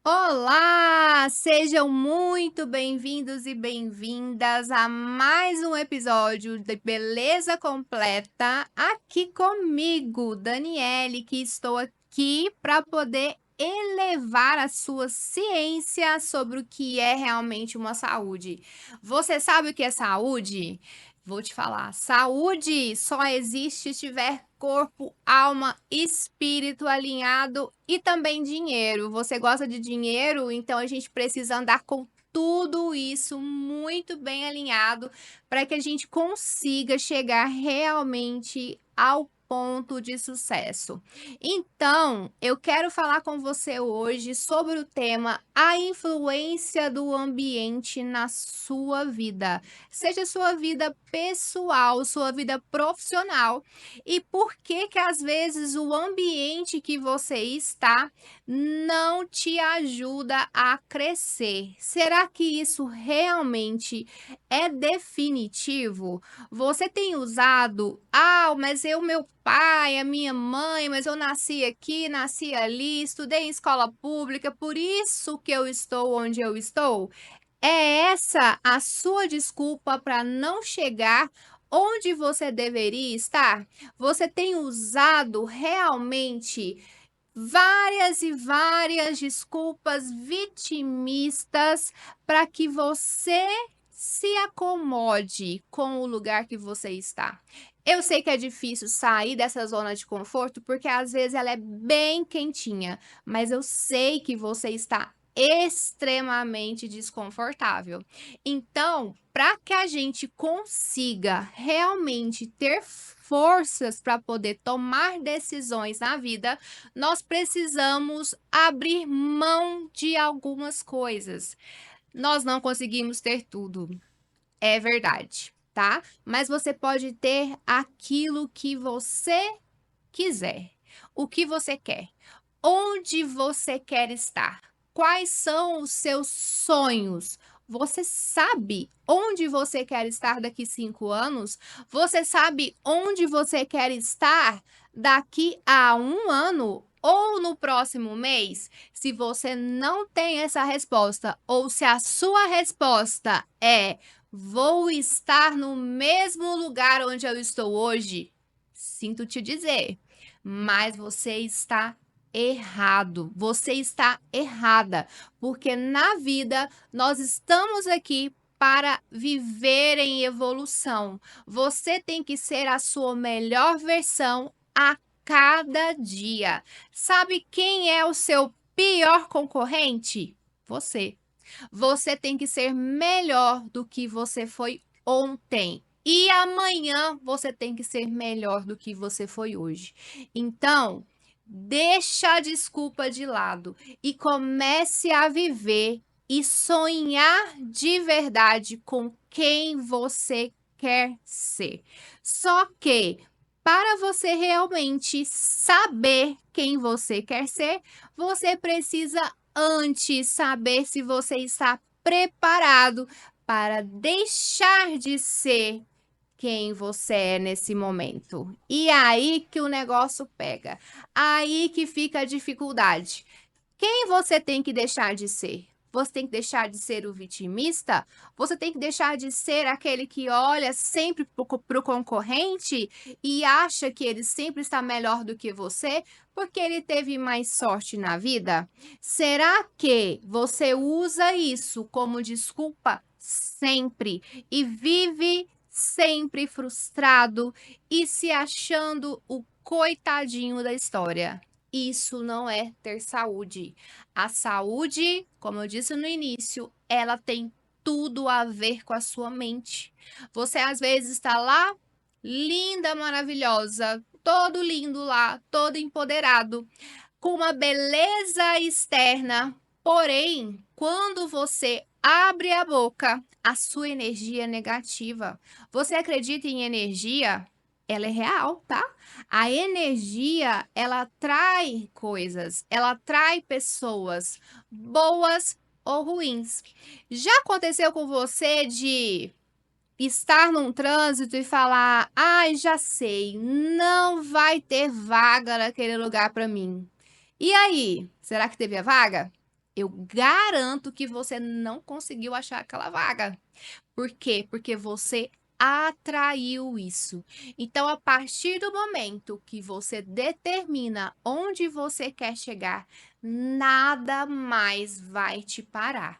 Olá, sejam muito bem-vindos e bem-vindas a mais um episódio de Beleza Completa, aqui comigo, Daniele, que estou aqui para poder elevar a sua ciência sobre o que é realmente uma saúde. Você sabe o que é saúde? Vou te falar, saúde só existe se tiver corpo, alma, espírito alinhado e também dinheiro. Você gosta de dinheiro? Então a gente precisa andar com tudo isso muito bem alinhado para que a gente consiga chegar realmente ao ponto de sucesso. Então, eu quero falar com você hoje sobre o tema a influência do ambiente na sua vida, seja sua vida pessoal, sua vida profissional, e por que que às vezes o ambiente que você está não te ajuda a crescer. Será que isso realmente é definitivo? Você tem usado, mas meu pai, a minha mãe, mas eu nasci aqui, nasci ali, estudei em escola pública, por isso que eu estou onde eu estou? É essa a sua desculpa para não chegar onde você deveria estar? Você tem usado realmente várias e várias desculpas vitimistas para que você se acomode com o lugar que você está. Eu sei que é difícil sair dessa zona de conforto, porque às vezes ela é bem quentinha, mas eu sei que você está extremamente desconfortável. Então, para que a gente consiga realmente ter forças para poder tomar decisões na vida, nós precisamos abrir mão de algumas coisas. Nós não conseguimos ter tudo, é verdade, tá? Mas você pode ter aquilo que você quiser. O que você quer? Onde você quer estar? Quais são os seus sonhos? Você sabe onde você quer estar daqui 5 anos? Você sabe onde você quer estar daqui a 1 ano ou no próximo mês? Se você não tem essa resposta, ou se a sua resposta é vou estar no mesmo lugar onde eu estou hoje, sinto te dizer, mas você está errado, você está errada, porque na vida nós estamos aqui para viver em evolução. Você tem que ser a sua melhor versão a cada dia. Sabe quem é o seu pior concorrente? Você. Você tem que ser melhor do que você foi ontem. E amanhã você tem que ser melhor do que você foi hoje. Então, deixa a desculpa de lado e comece a viver e sonhar de verdade com quem você quer ser. Só que para você realmente saber quem você quer ser, você precisa antes saber se você está preparado para deixar de ser quem você é nesse momento. E aí que o negócio pega. Aí que fica a dificuldade. Quem você tem que deixar de ser? Você tem que deixar de ser o vitimista? Você tem que deixar de ser aquele que olha sempre para o concorrente e acha que ele sempre está melhor do que você porque ele teve mais sorte na vida? Será que você usa isso como desculpa sempre e vive sempre frustrado e se achando o coitadinho da história? Isso não é ter saúde. A saúde, como eu disse no início, ela tem tudo a ver com a sua mente. Você às vezes está lá, linda, maravilhosa, todo lindo lá, todo empoderado, com uma beleza externa, Porém, quando você abre a boca, a sua energia é negativa. Você acredita em energia? Ela é real, tá? A energia, ela atrai coisas, ela atrai pessoas, boas ou ruins. Já aconteceu com você de estar num trânsito e falar: "Ai, já sei, não vai ter vaga naquele lugar para mim". E aí, será que teve a vaga? Eu garanto que você não conseguiu achar aquela vaga. Por quê? Porque você atraiu isso. Então, a partir do momento que você determina onde você quer chegar, nada mais vai te parar.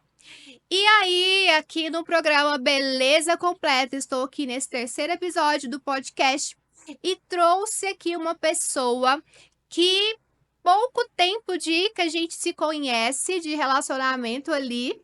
E aí, aqui no programa Beleza Completa, estou aqui nesse terceiro episódio do podcast e trouxe aqui uma pessoa que pouco tempo de que a gente se conhece, de relacionamento ali,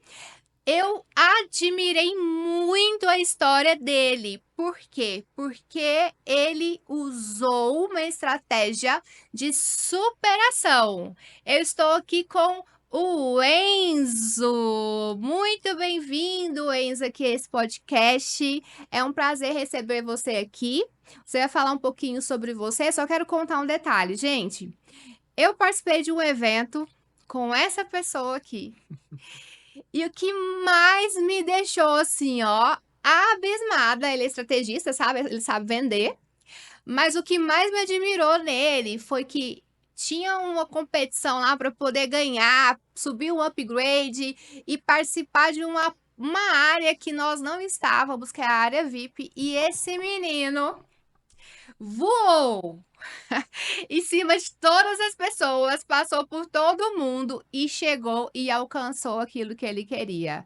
eu admirei muito a história dele. Por quê? Porque ele usou uma estratégia de superação. Eu estou aqui com o Enzo. Muito bem-vindo, Enzo, aqui a esse podcast. É um prazer receber você aqui. Você vai falar um pouquinho sobre você. Só quero contar um detalhe, gente. Eu participei de um evento com essa pessoa aqui. E o que mais me deixou assim, ó, abismada, ele é estrategista, sabe? Ele sabe vender. Mas o que mais me admirou nele foi que tinha uma competição lá para poder ganhar, subir um upgrade e participar de uma área que nós não estávamos, que é a área VIP. E esse menino voou em cima de todas as pessoas, passou por todo mundo e chegou e alcançou aquilo que ele queria.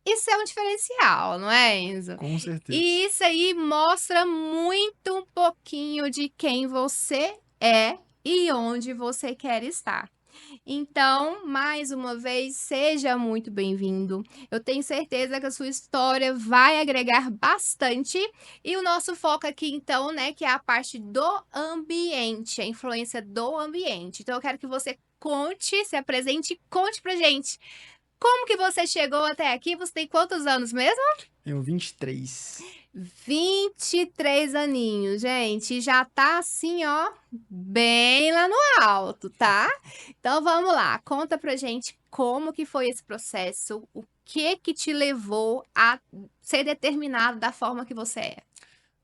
Isso é um diferencial, não é, Enzo? Com certeza. E isso aí mostra muito um pouquinho de quem você é e onde você quer estar. Então, mais uma vez, seja muito bem-vindo. Eu tenho certeza que a sua história vai agregar bastante. E o nosso foco aqui, então, né, que é a parte do ambiente, a influência do ambiente. Então, eu quero que você conte, se apresente e conte pra gente. Como que você chegou até aqui? Você tem quantos anos mesmo? Tenho 23. 23 aninhos, gente. Já tá assim, ó, bem lá no alto, tá? Então vamos lá, conta pra gente como que foi esse processo, o que te levou a ser determinado da forma que você é.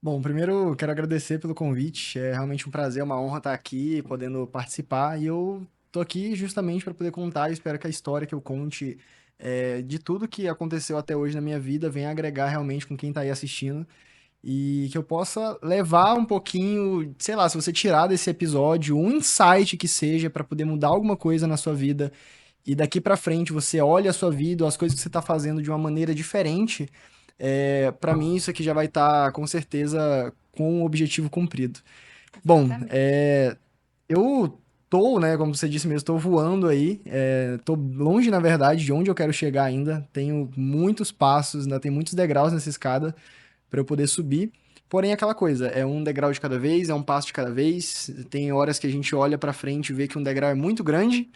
Bom, primeiro quero agradecer pelo convite. É realmente um prazer, uma honra estar aqui, podendo participar. E eu tô aqui justamente para poder contar. E espero que a história que eu conte de tudo que aconteceu até hoje na minha vida venha agregar realmente com quem tá aí assistindo. E que eu possa levar um pouquinho, sei lá, se você tirar desse episódio um insight que seja para poder mudar alguma coisa na sua vida. E daqui para frente você olha a sua vida, as coisas que você tá fazendo de uma maneira diferente. Para mim, isso aqui já vai estar, com certeza, com o objetivo cumprido. Bom, Exatamente. eu tô, né, como você disse mesmo, tô voando aí, tô longe, na verdade, de onde eu quero chegar ainda, tenho muitos passos, ainda tem muitos degraus nessa escada para eu poder subir, porém, é aquela coisa, é um degrau de cada vez, é um passo de cada vez, tem horas que a gente olha para frente e vê que um degrau é muito grande,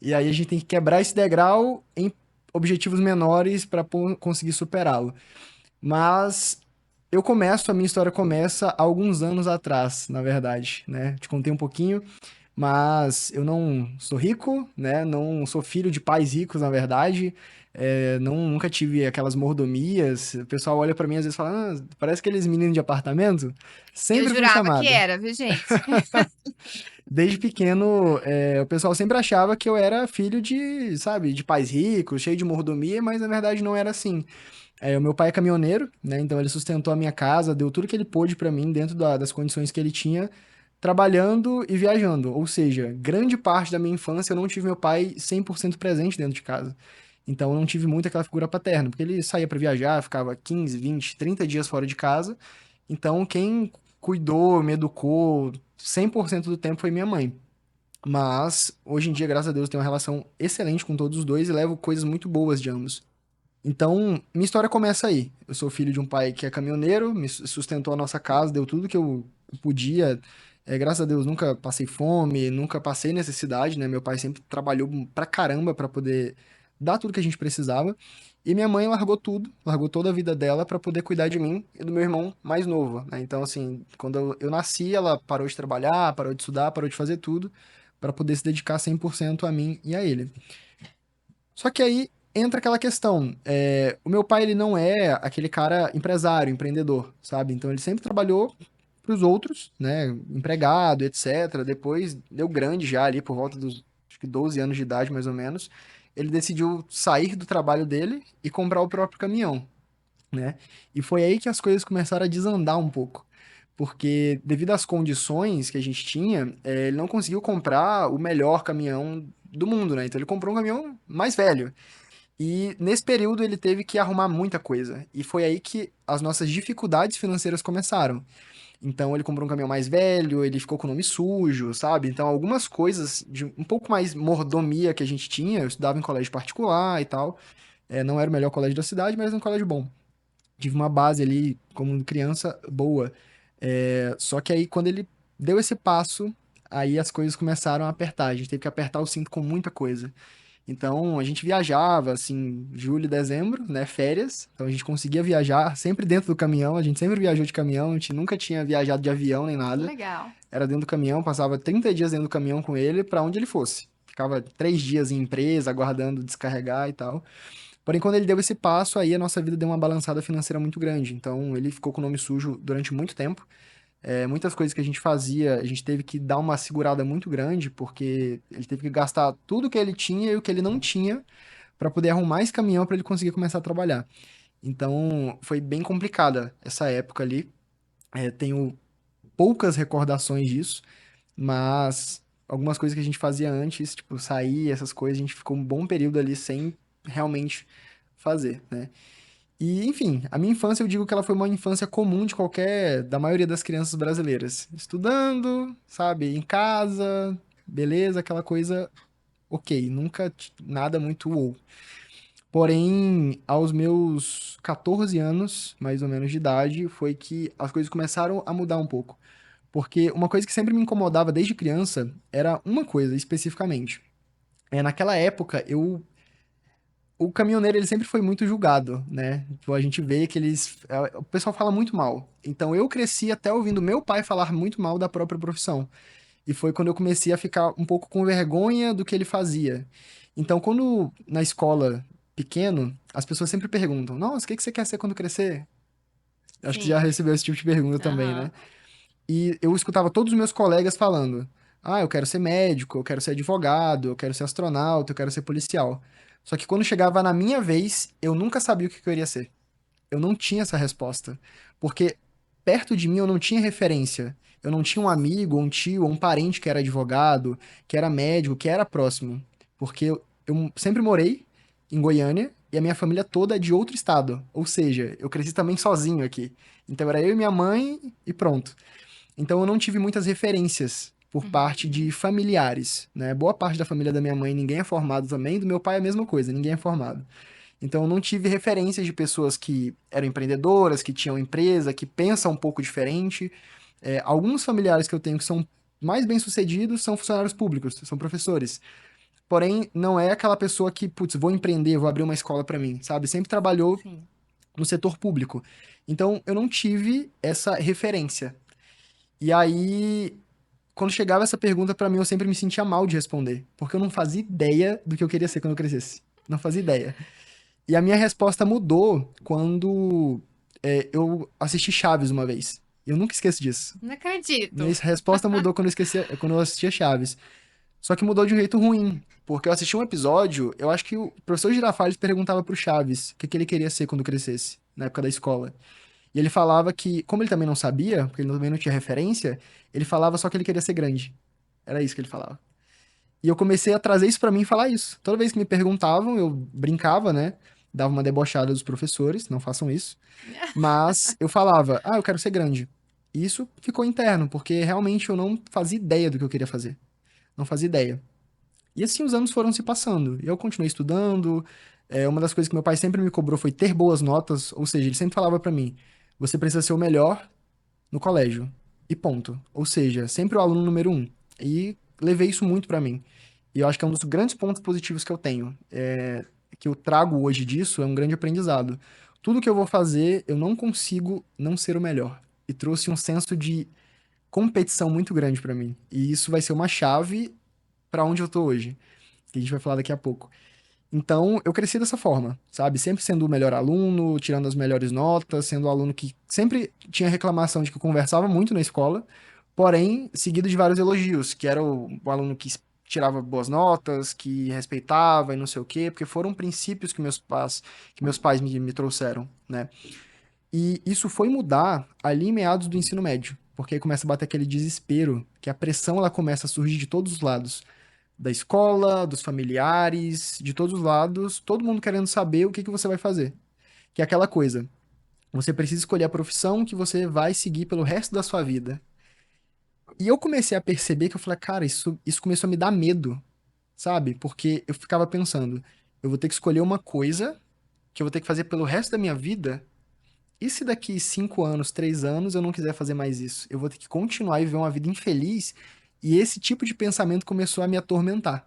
e aí a gente tem que quebrar esse degrau em objetivos menores para conseguir superá-lo. Mas a minha história começa há alguns anos atrás, na verdade, né? Te contei um pouquinho, mas eu não sou rico, né? Não sou filho de pais ricos, na verdade. Nunca tive aquelas mordomias. O pessoal olha pra mim às vezes e fala, ah, parece aqueles meninos de apartamento. Eu Sempre fui jurava que chamado. era, viu, gente? Desde pequeno, o pessoal sempre achava que eu era filho de, sabe, de pais ricos, cheio de mordomia, mas na verdade não era assim. O meu pai é caminhoneiro, né? Então ele sustentou a minha casa, deu tudo que ele pôde pra mim dentro das condições que ele tinha, trabalhando e viajando. Ou seja, grande parte da minha infância eu não tive meu pai 100% presente dentro de casa. Então eu não tive muito aquela figura paterna, porque ele saía pra viajar, ficava 15, 20, 30 dias fora de casa. Então quem cuidou, me educou 100% do tempo foi minha mãe. Mas hoje em dia, graças a Deus, eu tenho uma relação excelente com todos os dois e levo coisas muito boas de ambos. Então, minha história começa aí. Eu sou filho de um pai que é caminhoneiro, me sustentou a nossa casa, deu tudo que eu podia, Graças a Deus, nunca passei fome, nunca passei necessidade, né? Meu pai sempre trabalhou pra caramba pra poder dar tudo que a gente precisava. E minha mãe largou tudo, largou toda a vida dela pra poder cuidar de mim e do meu irmão mais novo, né? Então, assim, quando eu nasci, ela parou de trabalhar, parou de estudar, parou de fazer tudo pra poder se dedicar 100% a mim e a ele. Só que aí entra aquela questão. O meu pai, ele não é aquele cara empresário, empreendedor, sabe? Então, ele sempre trabalhou para os outros, né? Empregado, etc. Depois, deu grande já ali, por volta dos, acho que 12 anos de idade, mais ou menos. Ele decidiu sair do trabalho dele e comprar o próprio caminhão, né? E foi aí que as coisas começaram a desandar um pouco. Porque, devido às condições que a gente tinha, ele não conseguiu comprar o melhor caminhão do mundo, né? Então ele comprou um caminhão mais velho. E nesse período ele teve que arrumar muita coisa. E foi aí que as nossas dificuldades financeiras começaram. Então ele comprou um caminhão mais velho, ele ficou com o nome sujo, sabe? Então algumas coisas de um pouco mais mordomia que a gente tinha, eu estudava em colégio particular e tal. Não era o melhor colégio da cidade, mas era um colégio bom. Tive uma base ali, como criança, boa. Só que aí, quando ele deu esse passo, aí as coisas começaram a apertar. A gente teve que apertar o cinto com muita coisa. Então, a gente viajava, assim, julho e dezembro, né, férias. Então, a gente conseguia viajar sempre dentro do caminhão. A gente sempre viajou de caminhão, a gente nunca tinha viajado de avião nem nada. Legal. Era dentro do caminhão, passava 30 dias dentro do caminhão com ele para onde ele fosse. Ficava 3 dias em empresa, aguardando descarregar e tal. Porém, quando ele deu esse passo, aí a nossa vida deu uma balançada financeira muito grande. Então, ele ficou com o nome sujo durante muito tempo. Muitas coisas que a gente fazia, a gente teve que dar uma segurada muito grande, porque ele teve que gastar tudo que ele tinha e o que ele não tinha para poder arrumar esse caminhão para ele conseguir começar a trabalhar. Então, foi bem complicada essa época ali. Tenho poucas recordações disso, mas algumas coisas que a gente fazia antes, tipo sair, essas coisas, a gente ficou um bom período ali sem realmente fazer, né? E, enfim, a minha infância eu digo que ela foi uma infância comum de da maioria das crianças brasileiras. Estudando, sabe, em casa, beleza, aquela coisa ok, nunca nada muito wow. Porém, aos meus 14 anos, mais ou menos de idade, foi que as coisas começaram a mudar um pouco. Porque uma coisa que sempre me incomodava desde criança era uma coisa especificamente. Naquela época, o caminhoneiro ele sempre foi muito julgado, né? Tipo, a gente vê que o pessoal fala muito mal. Então eu cresci até ouvindo meu pai falar muito mal da própria profissão. E foi quando eu comecei a ficar um pouco com vergonha do que ele fazia. Então, quando na escola pequeno, as pessoas sempre perguntam: Nossa, o que que você quer ser quando crescer? Acho que você já Sim. recebeu esse tipo de pergunta também, né? Aham. E eu escutava todos os meus colegas falando: Ah, eu quero ser médico, eu quero ser advogado, eu quero ser astronauta, eu quero ser policial. Só que quando chegava na minha vez, eu nunca sabia o que eu queria ser. Eu não tinha essa resposta. Porque perto de mim eu não tinha referência. Eu não tinha um amigo, um tio, ou um parente que era advogado, que era médico, que era próximo. Porque eu sempre morei em Goiânia e a minha família toda é de outro estado. Ou seja, eu cresci também sozinho aqui. Então era eu e minha mãe e pronto. Então eu não tive muitas referências por parte Uhum. de familiares, né? Boa parte da família da minha mãe ninguém é formado também, do meu pai é a mesma coisa, ninguém é formado. Então eu não tive referências de pessoas que eram empreendedoras, que tinham empresa, que pensam um pouco diferente. Alguns familiares que eu tenho que são mais bem-sucedidos são funcionários públicos, são professores. Porém, não é aquela pessoa que, putz, vou empreender, vou abrir uma escola para mim, sabe? Sempre trabalhou Sim. no setor público. Então, eu não tive essa referência. E aí, quando chegava essa pergunta pra mim, eu sempre me sentia mal de responder, porque eu não fazia ideia do que eu queria ser quando eu crescesse. Não fazia ideia. E a minha resposta mudou quando eu assisti Chaves uma vez. Eu nunca esqueço disso. Não Minha acredito. resposta mudou quando eu assistia Chaves. Só que mudou de um jeito ruim, porque eu assisti um episódio, eu acho que o professor Girafales perguntava pro Chaves o que que ele queria ser quando crescesse, na época da escola. E ele falava que, como ele também não sabia, porque ele também não tinha referência, ele falava só que ele queria ser grande. Era isso que ele falava. E eu comecei a trazer isso pra mim e falar isso. Toda vez que me perguntavam, eu brincava, né? Dava uma debochada dos professores, não façam isso. Mas eu falava, eu quero ser grande. E isso ficou interno, porque realmente eu não fazia ideia do que eu queria fazer. Não fazia ideia. E assim os anos foram se passando. E eu continuei estudando. Uma das coisas que meu pai sempre me cobrou foi ter boas notas, ou seja, ele sempre falava pra mim: você precisa ser o melhor no colégio. e ponto. Ou seja, sempre o aluno número um. E levei isso muito pra mim. E eu acho que é um dos grandes pontos positivos que eu tenho. Que eu trago hoje disso é um grande aprendizado. Tudo que eu vou fazer, eu não consigo não ser o melhor. E trouxe um senso de competição muito grande pra mim. E isso vai ser uma chave pra onde eu tô hoje, que a gente vai falar daqui a pouco. Então, eu cresci dessa forma, sabe? Sempre sendo o melhor aluno, tirando as melhores notas, sendo o aluno que sempre tinha reclamação de que eu conversava muito na escola, porém, seguido de vários elogios, que era o aluno que tirava boas notas, que respeitava e não sei o quê, porque foram princípios que meus pais me trouxeram, né? E isso foi mudar ali em meados do ensino médio, porque aí começa a bater aquele desespero, que a pressão ela começa a surgir de todos os lados da escola, dos familiares, de todos os lados, todo mundo querendo saber o que que você vai fazer. Que é aquela coisa, você precisa escolher a profissão que você vai seguir pelo resto da sua vida. E eu comecei a perceber que eu falei, cara, isso começou a me dar medo, sabe? Porque eu ficava pensando, eu vou ter que escolher uma coisa que eu vou ter que fazer pelo resto da minha vida. E se daqui 5 anos, 3 anos eu não quiser fazer mais isso? Eu vou ter que continuar e viver uma vida infeliz. E esse tipo de pensamento começou a me atormentar.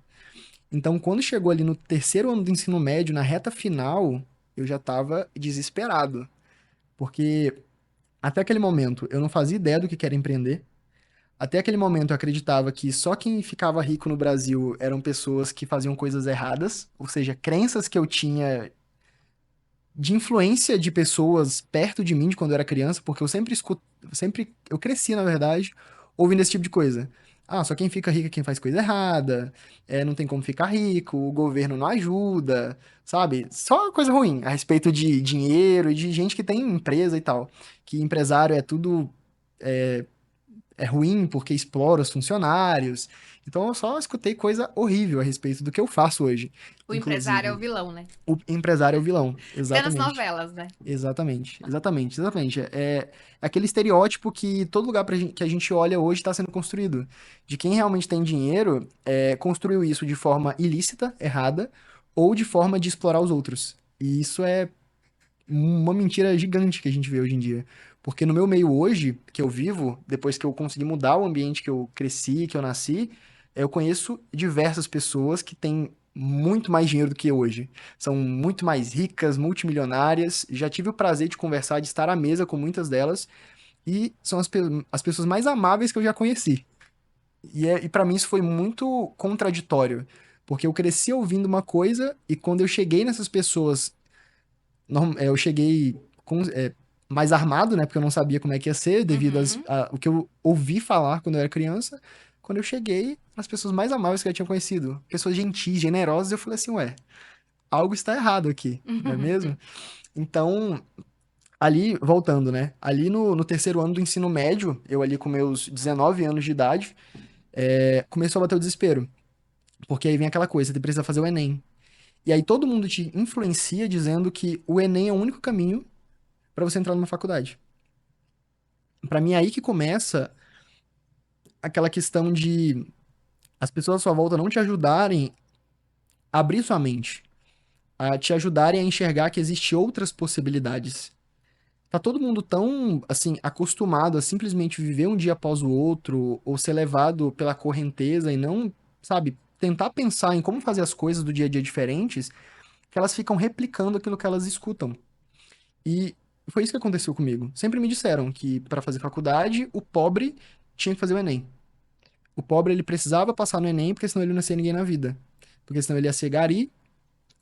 Então, quando chegou ali no terceiro ano do ensino médio, na reta final, eu já estava desesperado, porque até aquele momento eu não fazia ideia do que era empreender. Até aquele momento eu acreditava que só quem ficava rico no Brasil eram pessoas que faziam coisas erradas, ou seja, crenças que eu tinha de influência de pessoas perto de mim de quando eu era criança, porque eu sempre escuto, eu cresci, na verdade, ouvindo esse tipo de coisa. Ah, só quem fica rico é quem faz coisa errada, não tem como ficar rico, o governo não ajuda, sabe? Só coisa ruim a respeito de dinheiro e de gente que tem empresa e tal. Que empresário é tudo é ruim porque explora os funcionários. Então eu só escutei coisa horrível a respeito do que eu faço hoje. O empresário é o Inclusive, vilão, né? o empresário é o vilão, Até nas exatamente. novelas, né? Exatamente, exatamente, exatamente. É aquele estereótipo que todo lugar que a gente olha hoje está sendo construído. De quem realmente tem dinheiro, construiu isso de forma ilícita, errada, ou de forma de explorar os outros. E isso é uma mentira gigante que a gente vê hoje em dia. Porque no meu meio hoje, que eu vivo, depois que eu consegui mudar o ambiente que eu cresci, que eu nasci, eu conheço diversas pessoas que têm muito mais dinheiro do que eu hoje. São muito mais ricas, multimilionárias. Já tive o prazer de conversar, de estar à mesa com muitas delas. E são as pessoas mais amáveis que eu já conheci. E para mim isso foi muito contraditório. Porque eu cresci ouvindo uma coisa e quando eu cheguei nessas pessoas eu cheguei mais armado, né? Porque eu não sabia como é que ia ser, devido Uhum. o que eu ouvi falar quando eu era criança. Quando eu cheguei, as pessoas mais amáveis que eu tinha conhecido, pessoas gentis, generosas, eu falei assim, ué, algo está errado aqui, não é mesmo? Então, ali, voltando, né? Ali no terceiro ano do ensino médio, eu ali com meus 19 anos de idade, começou a bater o desespero. Porque aí vem aquela coisa, você precisa fazer o Enem. E aí todo mundo te influencia dizendo que o Enem é o único caminho para você entrar numa faculdade. Para mim é aí que começa aquela questão de as pessoas à sua volta não te ajudarem a abrir sua mente, a te ajudarem a enxergar que existem outras possibilidades. Tá todo mundo tão, assim, acostumado a simplesmente viver um dia após o outro, ou ser levado pela correnteza e não, sabe, tentar pensar em como fazer as coisas do dia a dia diferentes, que elas ficam replicando aquilo que elas escutam. E foi isso que aconteceu comigo. Sempre me disseram que para fazer faculdade, o pobre tinha que fazer o Enem. O pobre ele precisava passar no Enem, porque senão ele não ia ser ninguém na vida. Porque senão ele ia ser gari,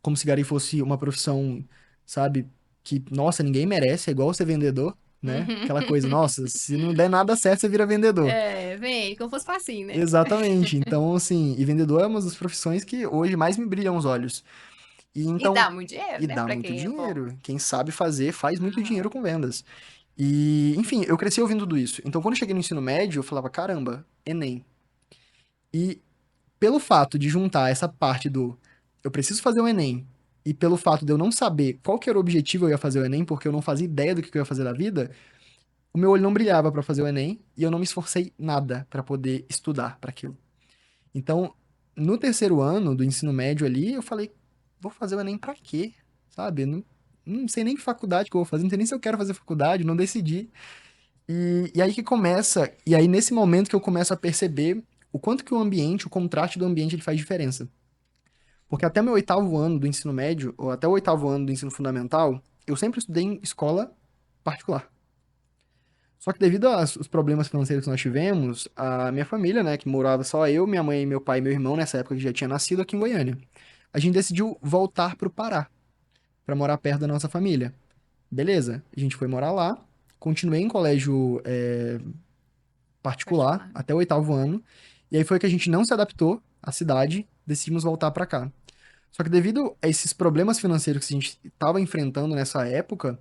como se gari fosse uma profissão, sabe, que, nossa, ninguém merece, é igual ser vendedor, né? Aquela coisa, nossa, se não der nada certo, você vira vendedor. É, vem, como fosse facinho, né? Exatamente. Então, assim, e vendedor é uma das profissões que hoje mais me brilham os olhos. E E então, dá muito dinheiro, e né? dá Pra muito quem é bom. dinheiro. Quem sabe fazer, faz muito Aham. dinheiro com vendas. E, enfim, eu cresci ouvindo tudo isso. Então, quando eu cheguei no ensino médio, eu falava, caramba, Enem. E pelo fato de juntar essa parte do eu preciso fazer o Enem, e pelo fato de eu não saber qual que era o objetivo eu ia fazer o Enem, porque eu não fazia ideia do que eu ia fazer da vida, o meu olho não brilhava para fazer o Enem, e eu não me esforcei nada para poder estudar para aquilo. Então, no terceiro ano do ensino médio ali, eu falei, vou fazer o Enem para quê? Sabe? Não sei nem que faculdade que eu vou fazer, não sei nem se eu quero fazer faculdade, não decidi. E aí que começa, e aí nesse momento que eu começo a perceber o quanto que o ambiente, o contraste do ambiente, ele faz diferença. Porque até meu oitavo ano do ensino médio, ou até o oitavo ano do ensino fundamental, eu sempre estudei em escola particular. Só que devido aos problemas financeiros que nós tivemos, a minha família, né, que morava só eu, minha mãe, meu pai e meu irmão, nessa época que já tinha nascido aqui em Goiânia, a gente decidiu voltar pro Pará, para morar perto da nossa família. Beleza, a gente foi morar lá, continuei em colégio particular Particular. até o oitavo ano, e aí foi que a gente não se adaptou à cidade, decidimos voltar para cá. Só que devido a esses problemas financeiros que a gente estava enfrentando nessa época,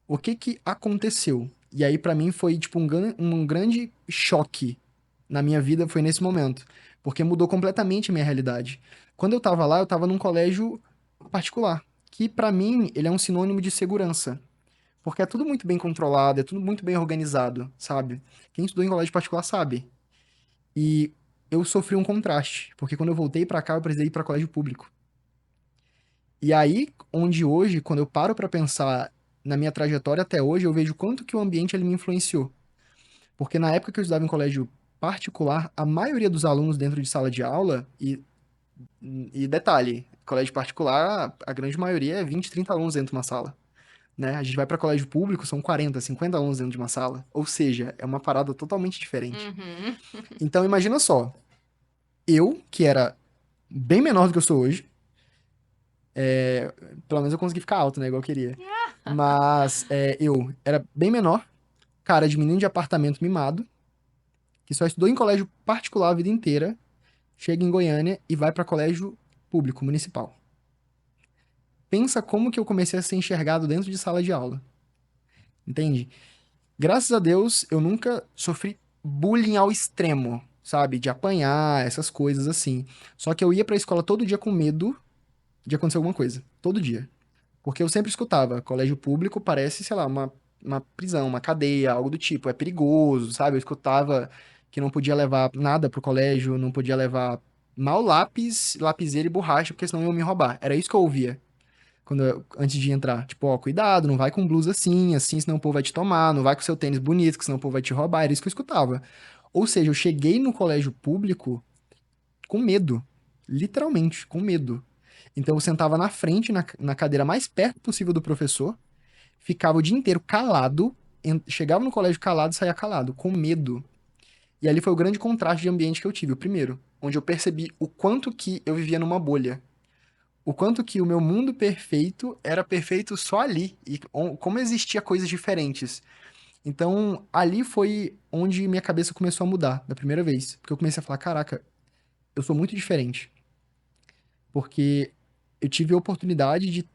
o que que aconteceu? E aí pra mim foi tipo um grande choque na minha vida foi nesse momento, porque mudou completamente a minha realidade. Quando eu tava lá, eu tava num colégio particular, que pra mim ele é um sinônimo de segurança. Porque é tudo muito bem controlado, é tudo muito bem organizado, sabe? Quem estudou em colégio particular sabe. E eu sofri um contraste, porque quando eu voltei pra cá, eu precisei ir pra colégio público. E aí, onde hoje, quando eu paro pra pensar na minha trajetória até hoje, eu vejo quanto que o ambiente ele me influenciou. Porque na época que eu estudava em colégio particular, a maioria dos alunos dentro de sala de aula, e detalhe, colégio particular, a grande maioria é 20, 30 alunos dentro de uma sala. Né? A gente vai para colégio público, são 40, 50 alunos dentro de uma sala. Ou seja, é uma parada totalmente diferente. Uhum. Então, imagina só, eu, que era bem menor do que eu sou hoje, pelo menos eu consegui ficar alto, né, igual eu queria. Mas eu era bem menor, cara de menino de apartamento mimado, que só estudou em colégio particular a vida inteira, chega em Goiânia e vai para colégio público, municipal. Pensa como que eu comecei a ser enxergado dentro de sala de aula, entende? Graças a Deus, eu nunca sofri bullying ao extremo, sabe? De apanhar, essas coisas assim. Só que eu ia pra escola todo dia com medo de acontecer alguma coisa. Todo dia. Porque eu sempre escutava, colégio público parece, sei lá, uma prisão, uma cadeia, algo do tipo. É perigoso, sabe? Eu escutava que não podia levar nada pro colégio, não podia levar mal lápis, lapiseira e borracha, porque senão iam me roubar. Era isso que eu ouvia antes de entrar. Tipo, ó, cuidado, não vai com blusa assim, assim, senão o povo vai te tomar, não vai com seu tênis bonito, que senão o povo vai te roubar. Era isso que eu escutava. Ou seja, eu cheguei no colégio público com medo. Literalmente, com medo. Então eu sentava na frente, na cadeira mais perto possível do professor, ficava o dia inteiro calado, chegava no colégio calado e saía calado, com medo. E ali foi o grande contraste de ambiente que eu tive, o primeiro, onde eu percebi o quanto que eu vivia numa bolha. O quanto que o meu mundo perfeito era perfeito só ali, e como existia coisas diferentes. Então, ali foi onde minha cabeça começou a mudar, da primeira vez. Porque eu comecei a falar, caraca, eu sou muito diferente. Porque eu tive a oportunidade de,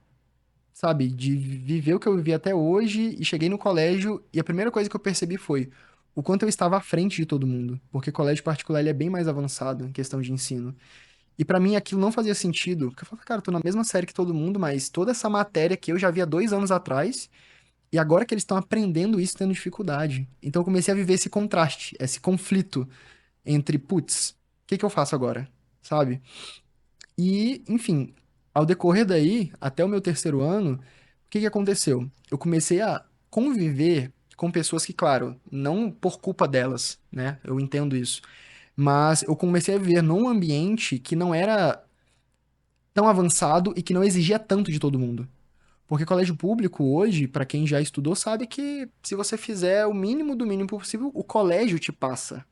sabe, de viver o que eu vivi até hoje, e cheguei no colégio, e a primeira coisa que eu percebi foi o quanto eu estava à frente de todo mundo. Porque colégio particular, ele é bem mais avançado em questão de ensino. E pra mim aquilo não fazia sentido. Porque eu falava, cara, eu tô na mesma série que todo mundo, mas toda essa matéria que eu já via 2 anos atrás, e agora que eles estão aprendendo isso, tendo dificuldade. Então eu comecei a viver esse contraste, esse conflito entre, putz, o que que eu faço agora? Sabe? E, enfim, ao decorrer daí, até o meu terceiro ano, o que que aconteceu? Eu comecei a conviver com pessoas que, claro, não por culpa delas, né? Eu entendo isso. Mas eu comecei a viver num ambiente que não era tão avançado e que não exigia tanto de todo mundo. Porque colégio público hoje, pra quem já estudou, sabe que se você fizer o mínimo do mínimo possível, o colégio te passa.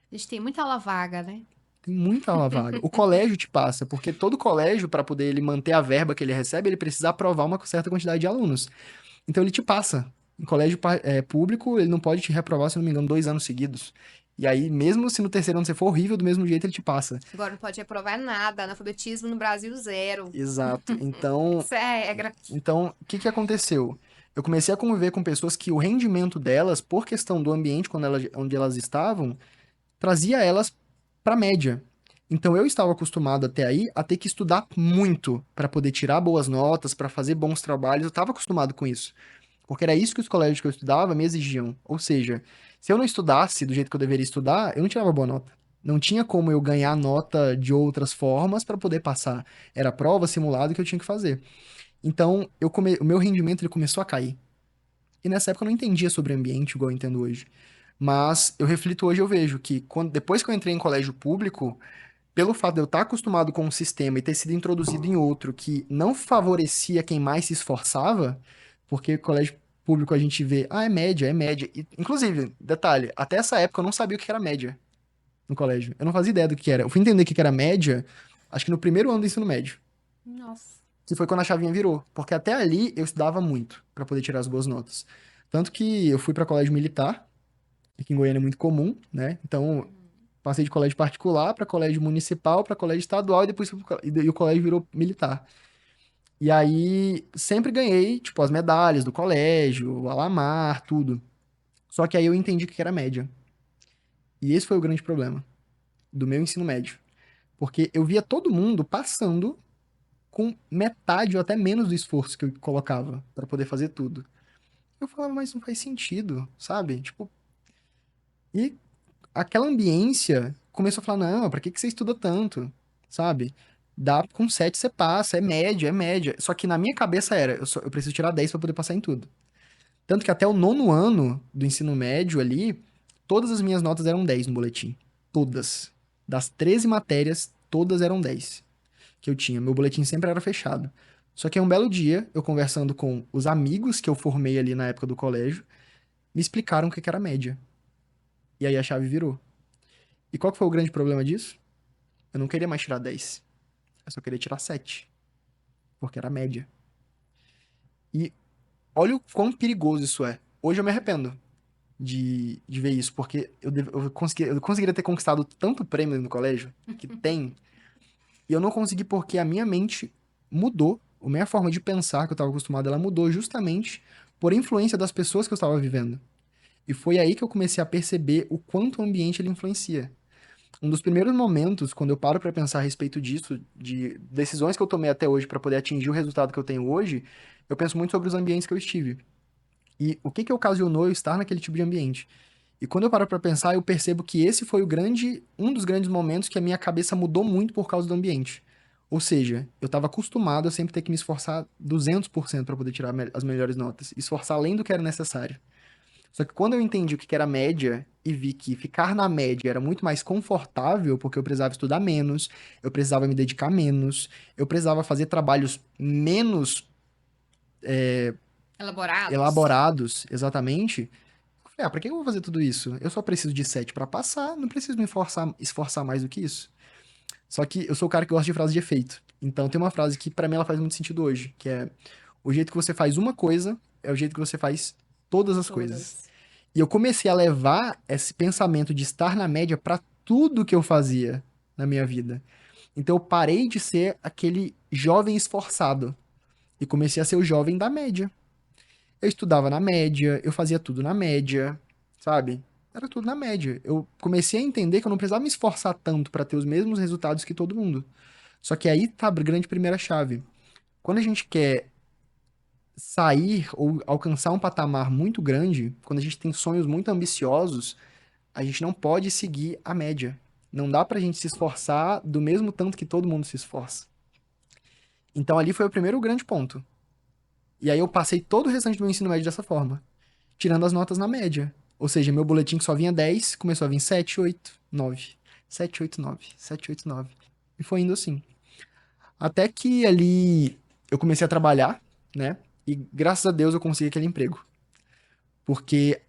A gente tem muita aula vaga, né? Tem muita aula vaga. O colégio te passa, porque todo colégio, para poder ele manter a verba que ele recebe, ele precisa aprovar uma certa quantidade de alunos. Então ele te passa. Em colégio público, ele não pode te reprovar, se não me engano, 2 anos seguidos. E aí, mesmo se no terceiro ano você for horrível, do mesmo jeito ele te passa. Agora não pode reprovar nada. Analfabetismo no Brasil, zero. Exato. Então, Isso é regra. Então, o que que aconteceu? Eu comecei a conviver com pessoas que o rendimento delas, por questão do ambiente onde elas estavam, trazia elas para média. Então, eu estava acostumado até aí a ter que estudar muito para poder tirar boas notas, para fazer bons trabalhos. Eu estava acostumado com isso, porque era isso que os colégios que eu estudava me exigiam. Ou seja, se eu não estudasse do jeito que eu deveria estudar, eu não tirava boa nota. Não tinha como eu ganhar nota de outras formas para poder passar. Era prova, simulado que eu tinha que fazer. Então, o meu rendimento ele começou a cair. E nessa época eu não entendia sobre ambiente igual eu entendo hoje. Mas eu reflito hoje, eu vejo que depois que eu entrei em colégio público, pelo fato de eu estar acostumado com um sistema e ter sido introduzido em outro que não favorecia quem mais se esforçava, porque colégio público a gente vê, é média, é média. E, inclusive, detalhe, até essa época eu não sabia o que era média no colégio. Eu não fazia ideia do que era. Eu fui entender o que era média, acho que no primeiro ano do ensino médio, Nossa. que foi quando a chavinha virou, porque até ali eu estudava muito para poder tirar as boas notas. Tanto que eu fui para colégio militar, aqui em Goiânia é muito comum, né? Então, passei de colégio particular para colégio municipal, para colégio estadual e depois e o colégio virou militar. E aí sempre ganhei, tipo, as medalhas do colégio, o Alamar, tudo. Só que aí eu entendi o que era média. E esse foi o grande problema do meu ensino médio. Porque eu via todo mundo passando com metade ou até menos do esforço que eu colocava para poder fazer tudo. Eu falava, mas não faz sentido, sabe? Tipo, e aquela ambiência começou a falar, não, pra que que você estuda tanto? Sabe? Dá com 7 você passa, é média, é média. Só que na minha cabeça era, eu preciso tirar 10 pra poder passar em tudo. Tanto que até o nono ano do ensino médio ali, todas as minhas notas eram 10 no boletim. Todas. Das 13 matérias, todas eram 10 que eu tinha. Meu boletim sempre era fechado. Só que aí um belo dia, eu conversando com os amigos que eu formei ali na época do colégio, me explicaram o que que era média. E aí a chave virou. E qual que foi o grande problema disso? Eu não queria mais tirar 10. Eu só queria tirar 7, porque era a média. E olha o quão perigoso isso é. Hoje eu me arrependo de ver isso, porque eu conseguiria ter conquistado tanto prêmio no colégio, que tem, e eu não consegui porque a minha mente mudou, a minha forma de pensar que eu estava acostumado, ela mudou justamente por influência das pessoas que eu estava vivendo. E foi aí que eu comecei a perceber o quanto o ambiente ele influencia. Um dos primeiros momentos, quando eu paro para pensar a respeito disso, de decisões que eu tomei até hoje para poder atingir o resultado que eu tenho hoje, eu penso muito sobre os ambientes que eu estive. E o que que ocasionou eu estar naquele tipo de ambiente. E quando eu paro para pensar, eu percebo que esse foi um dos grandes momentos que a minha cabeça mudou muito por causa do ambiente. Ou seja, eu estava acostumado a sempre ter que me esforçar 200% para poder tirar as melhores notas, esforçar além do que era necessário. Só que quando eu entendi o que que era média e vi que ficar na média era muito mais confortável, porque eu precisava estudar menos, eu precisava me dedicar menos, eu precisava fazer trabalhos menos Elaborados. elaborados, exatamente. Eu falei, pra que eu vou fazer tudo isso? Eu só preciso de 7 para passar, não preciso me esforçar mais do que isso. Só que eu sou o cara que gosta de frase de efeito. Então tem uma frase que pra mim ela faz muito sentido hoje, que é: o jeito que você faz uma coisa é o jeito que você faz todas as coisas. Todas. E eu comecei a levar esse pensamento de estar na média para tudo que eu fazia na minha vida. Então eu parei de ser aquele jovem esforçado e comecei a ser o jovem da média. Eu estudava na média, eu fazia tudo na média, sabe? Era tudo na média. Eu comecei a entender que eu não precisava me esforçar tanto para ter os mesmos resultados que todo mundo. Só que aí tá a grande primeira chave. Quando a gente quer sair ou alcançar um patamar muito grande, quando a gente tem sonhos muito ambiciosos, a gente não pode seguir a média. Não dá pra gente se esforçar do mesmo tanto que todo mundo se esforça. Então ali foi o primeiro grande ponto. E aí eu passei todo o restante do meu ensino médio dessa forma, tirando as notas na média. Ou seja, meu boletim que só vinha 10, começou a vir 7, 8, 9. 7, 8, 9. 7, 8, 9. E foi indo assim. Até que ali eu comecei a trabalhar, né? E graças a Deus eu consegui aquele emprego. Porque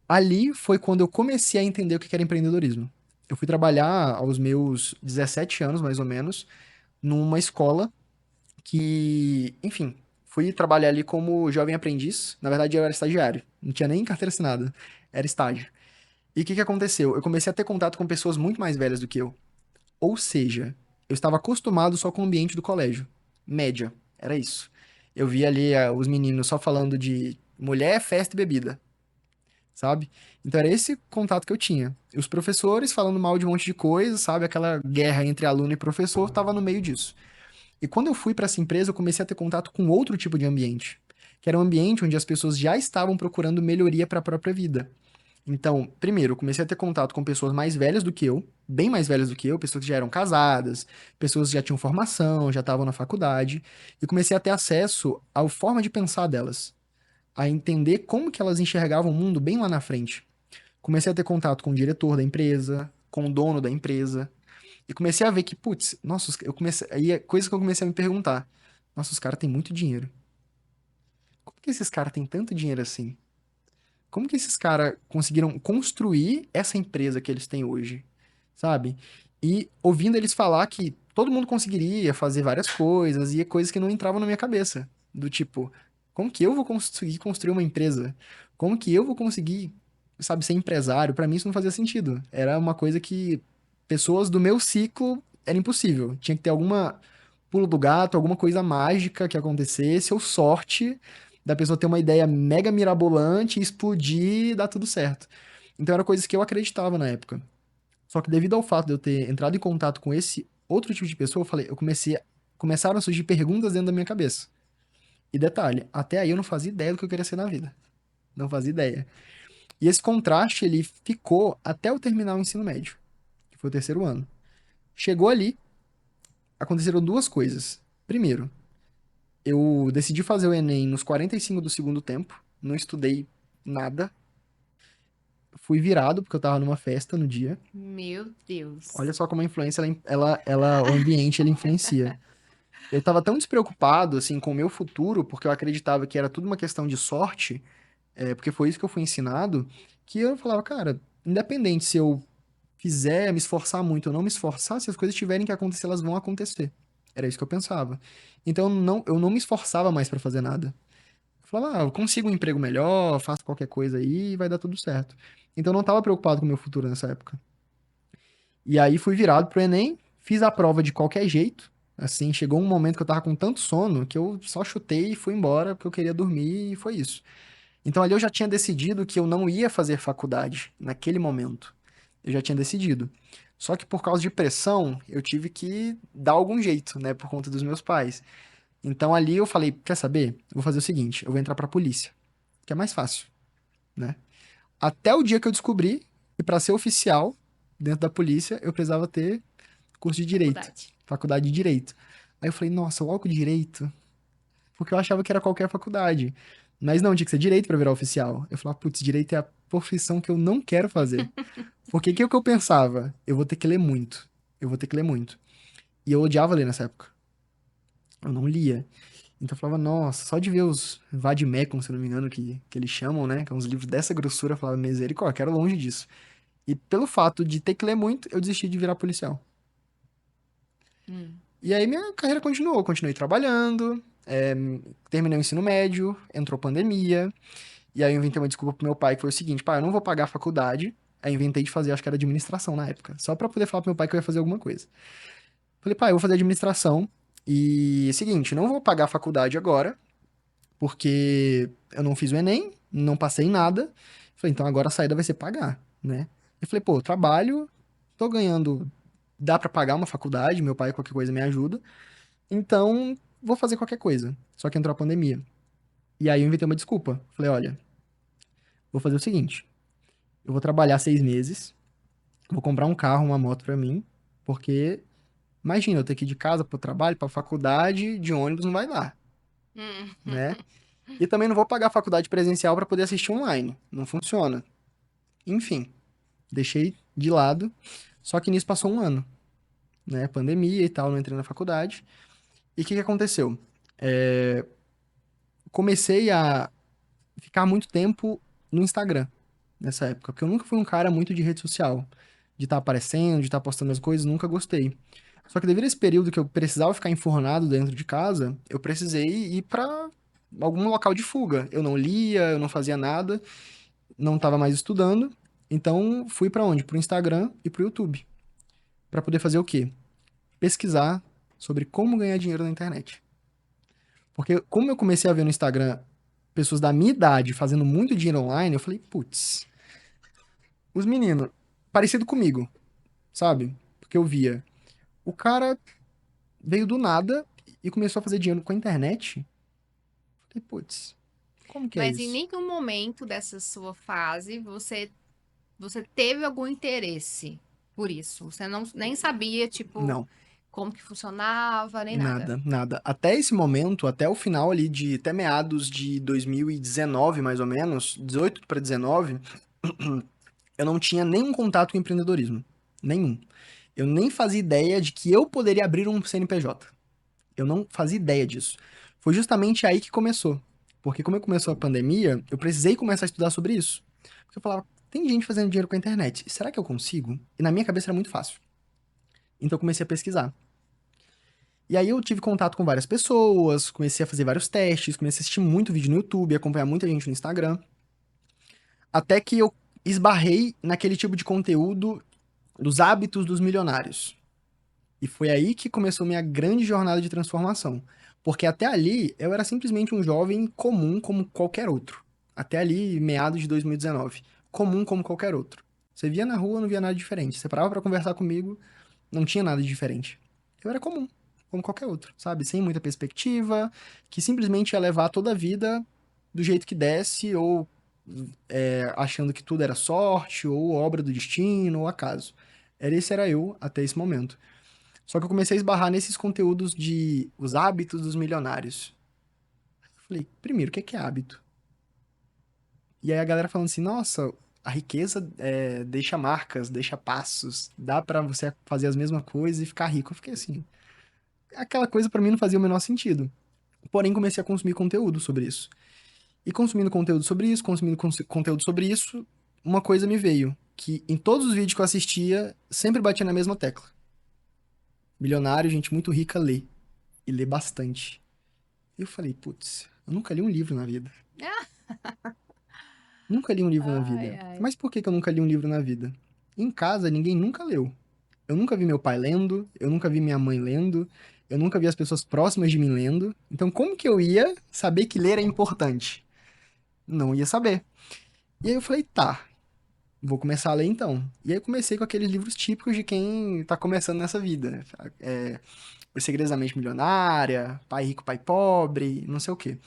ali foi quando eu comecei a entender o que era empreendedorismo. Eu fui trabalhar aos meus 17 anos, mais ou menos, numa escola que, enfim, fui trabalhar ali como jovem aprendiz. Na verdade, eu era estagiário, não tinha nem carteira assinada, era estágio. E o que que aconteceu? Eu comecei a ter contato com pessoas muito mais velhas do que eu. Ou seja, eu estava acostumado só com o ambiente do colégio. Média, era isso. Eu via ali os meninos só falando de mulher, festa e bebida, sabe? Então era esse contato que eu tinha. E os professores falando mal de um monte de coisa, sabe? Aquela guerra entre aluno e professor tava no meio disso. E quando eu fui para essa empresa, eu comecei a ter contato com outro tipo de ambiente, que era um ambiente onde as pessoas já estavam procurando melhoria para a própria vida. Então, primeiro, eu comecei a ter contato com pessoas mais velhas do que eu, bem mais velhas do que eu, pessoas que já eram casadas, pessoas que já tinham formação, já estavam na faculdade, e comecei a ter acesso à forma de pensar delas. a entender como que elas enxergavam o mundo bem lá na frente. Comecei a ter contato com o diretor da empresa, com o dono da empresa, e comecei a ver que, putz, nossa, eu comecei, aí é coisa que eu comecei a me perguntar. Nossa, os caras têm muito dinheiro. Como que esses caras têm tanto dinheiro assim? Como que esses caras conseguiram construir essa empresa que eles têm hoje, sabe? E ouvindo eles falar que todo mundo conseguiria fazer várias coisas e coisas que não entravam na minha cabeça. Do tipo, como que eu vou conseguir construir uma empresa? Como que eu vou conseguir, sabe, ser empresário? Pra mim isso não fazia sentido. Era uma coisa que pessoas do meu ciclo era impossível. Tinha que ter alguma pulo do gato, alguma coisa mágica que acontecesse, ou sorte da pessoa ter uma ideia mega mirabolante, explodir e dar tudo certo. Então eram coisas que eu acreditava na época. Só que devido ao fato de eu ter entrado em contato com esse outro tipo de pessoa, começaram a surgir perguntas dentro da minha cabeça. E detalhe, até aí eu não fazia ideia do que eu queria ser na vida. Não fazia ideia. E esse contraste, ele ficou até eu terminar o ensino médio, que foi o terceiro ano. Chegou ali, aconteceram duas coisas. Primeiro, eu decidi fazer o Enem nos 45 do segundo tempo, não estudei nada, fui virado porque eu tava numa festa no dia. Meu Deus. Olha só como a influência, o ambiente, ele influencia. Eu tava tão despreocupado, assim, com o meu futuro, porque eu acreditava que era tudo uma questão de sorte, porque foi isso que eu fui ensinado, que eu falava, cara, independente se eu fizer, me esforçar muito ou não me esforçar, se as coisas tiverem que acontecer, elas vão acontecer. Era isso que eu pensava. Então, eu não me esforçava mais pra fazer nada. Eu falava, eu consigo um emprego melhor, faço qualquer coisa aí e vai dar tudo certo. Então, eu não tava preocupado com o meu futuro nessa época. E aí, fui virado pro Enem, fiz a prova de qualquer jeito. Assim, chegou um momento que eu tava com tanto sono que eu só chutei e fui embora porque eu queria dormir e foi isso. Então, ali eu já tinha decidido que eu não ia fazer faculdade naquele momento. Eu já tinha decidido. Só que por causa de pressão, eu tive que dar algum jeito, né, por conta dos meus pais. Então ali eu falei, quer saber? Eu vou fazer o seguinte, eu vou entrar pra polícia, que é mais fácil, né? Até o dia que eu descobri que para ser oficial dentro da polícia, eu precisava ter curso de direito, Faculdade. faculdade de direito. Aí eu falei, nossa, logo direito, porque eu achava que era qualquer faculdade. Mas não, tinha que ser direito pra virar oficial. Eu falava, putz, direito é a profissão que eu não quero fazer. Porque o que eu pensava? Eu vou ter que ler muito. Eu vou ter que ler muito. E eu odiava ler nessa época. Eu não lia. Então eu falava, nossa, só de ver os Vademecum, se eu não me engano, que eles chamam, né? Que é uns livros dessa grossura, eu falava, misericórdia, quero longe disso. E pelo fato de ter que ler muito, eu desisti de virar policial. Hum. E aí minha carreira continuou, continuei trabalhando, terminei o ensino médio, entrou pandemia, e aí eu inventei uma desculpa pro meu pai, que foi o seguinte, pai, eu não vou pagar a faculdade. Aí inventei de fazer, acho que era administração na época, só pra poder falar pro meu pai que eu ia fazer alguma coisa. Falei, pai, eu vou fazer administração, e seguinte, não vou pagar a faculdade agora, porque eu não fiz o Enem, não passei em nada. Falei, então agora a saída vai ser pagar, né? Eu falei, pô, eu trabalho, tô ganhando, dá pra pagar uma faculdade, meu pai qualquer coisa me ajuda, então vou fazer qualquer coisa. Só que entrou a pandemia. E aí eu inventei uma desculpa. Falei, olha, vou fazer o seguinte, eu vou trabalhar 6 meses, vou comprar um carro, uma moto pra mim, porque imagina, eu ter que ir de casa pro trabalho, pra faculdade, de ônibus não vai dar, Hum. né? E também não vou pagar a faculdade presencial para poder assistir online. Não funciona. Enfim, deixei de lado. Só que nisso passou um ano, né? Pandemia e tal, não entrei na faculdade. E o que que aconteceu? Comecei a ficar muito tempo no Instagram nessa época, porque eu nunca fui um cara muito de rede social, de estar aparecendo, de estar postando as coisas, nunca gostei. Só que devido a esse período que eu precisava ficar enfornado dentro de casa, eu precisei ir para algum local de fuga. Eu não lia, eu não fazia nada, não estava mais estudando, então fui para onde? Pro Instagram e pro YouTube, para poder fazer o quê? Pesquisar sobre como ganhar dinheiro na internet. Porque como eu comecei a ver no Instagram pessoas da minha idade fazendo muito dinheiro online, eu falei, putz, os meninos, parecido comigo, sabe? Porque eu via, o cara veio do nada e começou a fazer dinheiro com a internet. Falei, putz, como que é Mas em isso? nenhum momento dessa sua fase você teve algum interesse por isso. Você não nem sabia, tipo, Não. como que funcionava, nem nada. Nada, nada. Até esse momento, até o final ali até meados de 2019, mais ou menos, 18 para 19, eu não tinha nenhum contato com empreendedorismo. Nenhum. Eu nem fazia ideia de que eu poderia abrir um CNPJ. Eu não fazia ideia disso. Foi justamente aí que começou. Porque como começou a pandemia, eu precisei começar a estudar sobre isso. Porque eu falava, tem gente fazendo dinheiro com a internet. Será que eu consigo? E na minha cabeça era muito fácil. Então eu comecei a pesquisar. E aí eu tive contato com várias pessoas, comecei a fazer vários testes, comecei a assistir muito vídeo no YouTube, acompanhar muita gente no Instagram. Até que eu esbarrei naquele tipo de conteúdo dos hábitos dos milionários. E foi aí que começou minha grande jornada de transformação. Porque até ali eu era simplesmente um jovem comum como qualquer outro. Até ali, meados de 2019. Comum como qualquer outro. Você via na rua, não via nada diferente. Você parava pra conversar comigo, não tinha nada de diferente. Eu era comum, como qualquer outro, sabe? Sem muita perspectiva, que simplesmente ia levar toda a vida do jeito que desse, ou achando que tudo era sorte, ou obra do destino, ou acaso. Esse era eu até esse momento. Só que eu comecei a esbarrar nesses conteúdos de os hábitos dos milionários. Falei, primeiro, o que é hábito? E aí a galera falando assim, nossa, a riqueza deixa marcas, deixa passos, dá pra você fazer as mesmas coisas e ficar rico. Eu fiquei assim, aquela coisa pra mim não fazia o menor sentido. Porém, comecei a consumir conteúdo sobre isso. E consumindo conteúdo sobre isso, consumindo conteúdo sobre isso, uma coisa me veio, que em todos os vídeos que eu assistia, sempre batia na mesma tecla. Milionário, gente muito rica, lê. E lê bastante. E eu falei, putz, eu nunca li um livro na vida. Nunca li um livro na Ai, vida. ai. Mas por que que eu nunca li um livro na vida? Em casa, ninguém nunca leu. Eu nunca vi meu pai lendo, eu nunca vi minha mãe lendo, eu nunca vi as pessoas próximas de mim lendo. Então, como que eu ia saber que ler é importante? Não ia saber. E aí eu falei, tá, vou começar a ler então. E aí eu comecei com aqueles livros típicos de quem tá começando nessa vida. Os Segredos da Mente Milionária, Pai Rico, Pai Pobre, não sei o quê.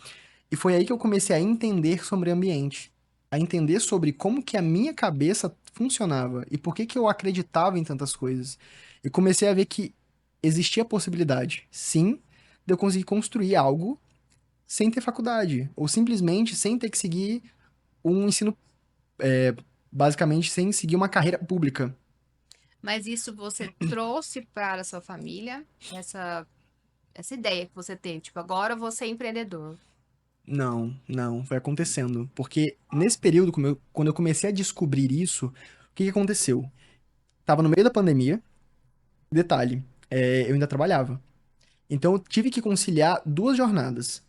E foi aí que eu comecei a entender sobre ambiente, a entender sobre como que a minha cabeça funcionava e por que que eu acreditava em tantas coisas. E comecei a ver que existia a possibilidade, sim, de eu conseguir construir algo sem ter faculdade, ou simplesmente sem ter que seguir um ensino, basicamente sem seguir uma carreira pública. Mas isso você trouxe para a sua família, essa ideia que você teve, tipo, agora você é empreendedor. Não, não, foi acontecendo. Porque nesse período, quando eu comecei a descobrir isso, o que que aconteceu? Tava no meio da pandemia. Detalhe, eu ainda trabalhava. Então eu tive que conciliar duas jornadas.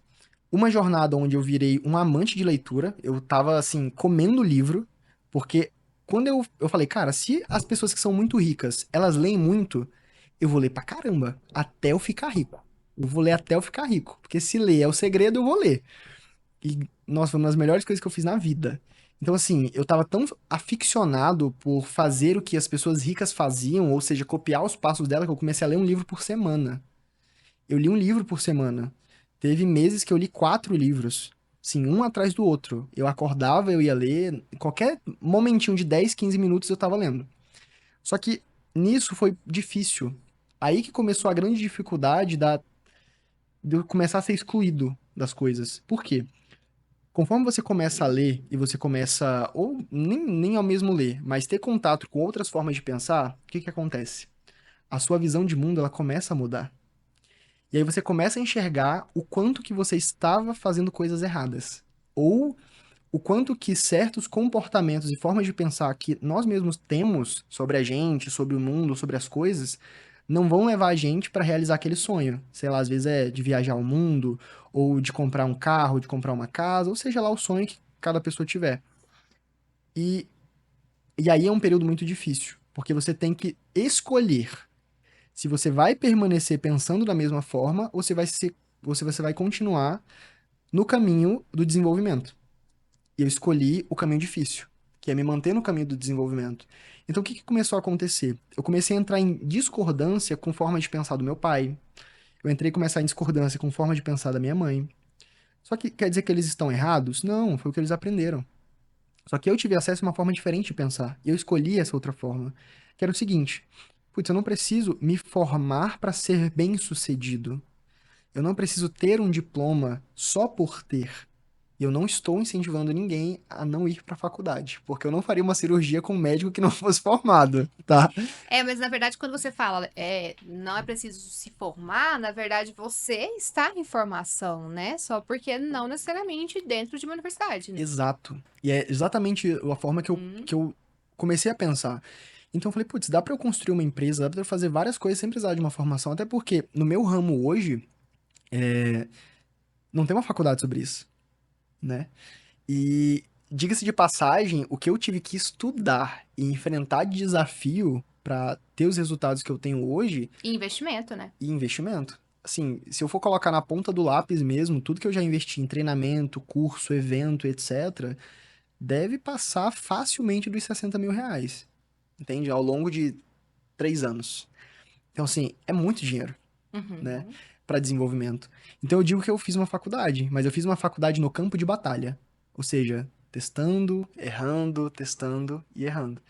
Uma jornada onde eu virei um amante de leitura, eu tava assim, comendo livro, porque quando eu falei, cara, se as pessoas que são muito ricas, elas leem muito, eu vou ler pra caramba, até eu ficar rico. Eu vou ler até eu ficar rico, porque se ler é o segredo, eu vou ler. E, nossa, foi uma das melhores coisas que eu fiz na vida. Então, assim, eu tava tão aficionado por fazer o que as pessoas ricas faziam, ou seja, copiar os passos dela, que eu comecei a ler um livro por semana. Eu li um livro por semana. Teve meses que eu li 4 livros. Sim, um atrás do outro. Eu acordava, eu ia ler. Qualquer momentinho de 10, 15 minutos eu tava lendo. Só que nisso foi difícil. Aí que começou a grande dificuldade de eu começar a ser excluído das coisas. Por quê? Conforme você começa a ler e você começa, ou nem ao mesmo ler, mas ter contato com outras formas de pensar, o que que acontece? A sua visão de mundo, ela começa a mudar. E aí você começa a enxergar o quanto que você estava fazendo coisas erradas. Ou o quanto que certos comportamentos e formas de pensar que nós mesmos temos sobre a gente, sobre o mundo, sobre as coisas, não vão levar a gente para realizar aquele sonho. Sei lá, às vezes é de viajar ao mundo, ou de comprar um carro, de comprar uma casa, ou seja lá o sonho que cada pessoa tiver. E, e aí é um período muito difícil, porque você tem que escolher se você vai permanecer pensando da mesma forma ou você vai continuar no caminho do desenvolvimento. E eu escolhi o caminho difícil, que é me manter no caminho do desenvolvimento. Então, o que que começou a acontecer? Eu comecei a entrar em discordância com forma de pensar do meu pai. Eu entrei a começar em discordância com forma de pensar da minha mãe. Só que quer dizer que eles estão errados? Não, foi o que eles aprenderam. Só que eu tive acesso a uma forma diferente de pensar. E eu escolhi essa outra forma. Que era o seguinte: putz, eu não preciso me formar para ser bem-sucedido. Eu não preciso ter um diploma só por ter. Eu não estou incentivando ninguém a não ir para a faculdade, porque eu não faria uma cirurgia com um médico que não fosse formado, tá? Mas na verdade, quando você fala, não é preciso se formar, na verdade, você está em formação, né? Só porque não necessariamente dentro de uma universidade, né? Exato. E é exatamente a forma Uhum. que eu comecei a pensar. Então eu falei, putz, dá para eu construir uma empresa, dá para eu fazer várias coisas sem precisar de uma formação, até porque no meu ramo hoje, não tem uma faculdade sobre isso, né? E diga-se de passagem, o que eu tive que estudar e enfrentar de desafio para ter os resultados que eu tenho hoje E investimento, né? e investimento. Assim, se eu for colocar na ponta do lápis mesmo, tudo que eu já investi em treinamento, curso, evento, etc., deve passar facilmente dos 60 mil reais, entende? Ao longo de 3 anos. Então, assim, é muito dinheiro, né, Uhum. para desenvolvimento. Então, eu digo que eu fiz uma faculdade, mas eu fiz uma faculdade no campo de batalha. Ou seja, testando e errando.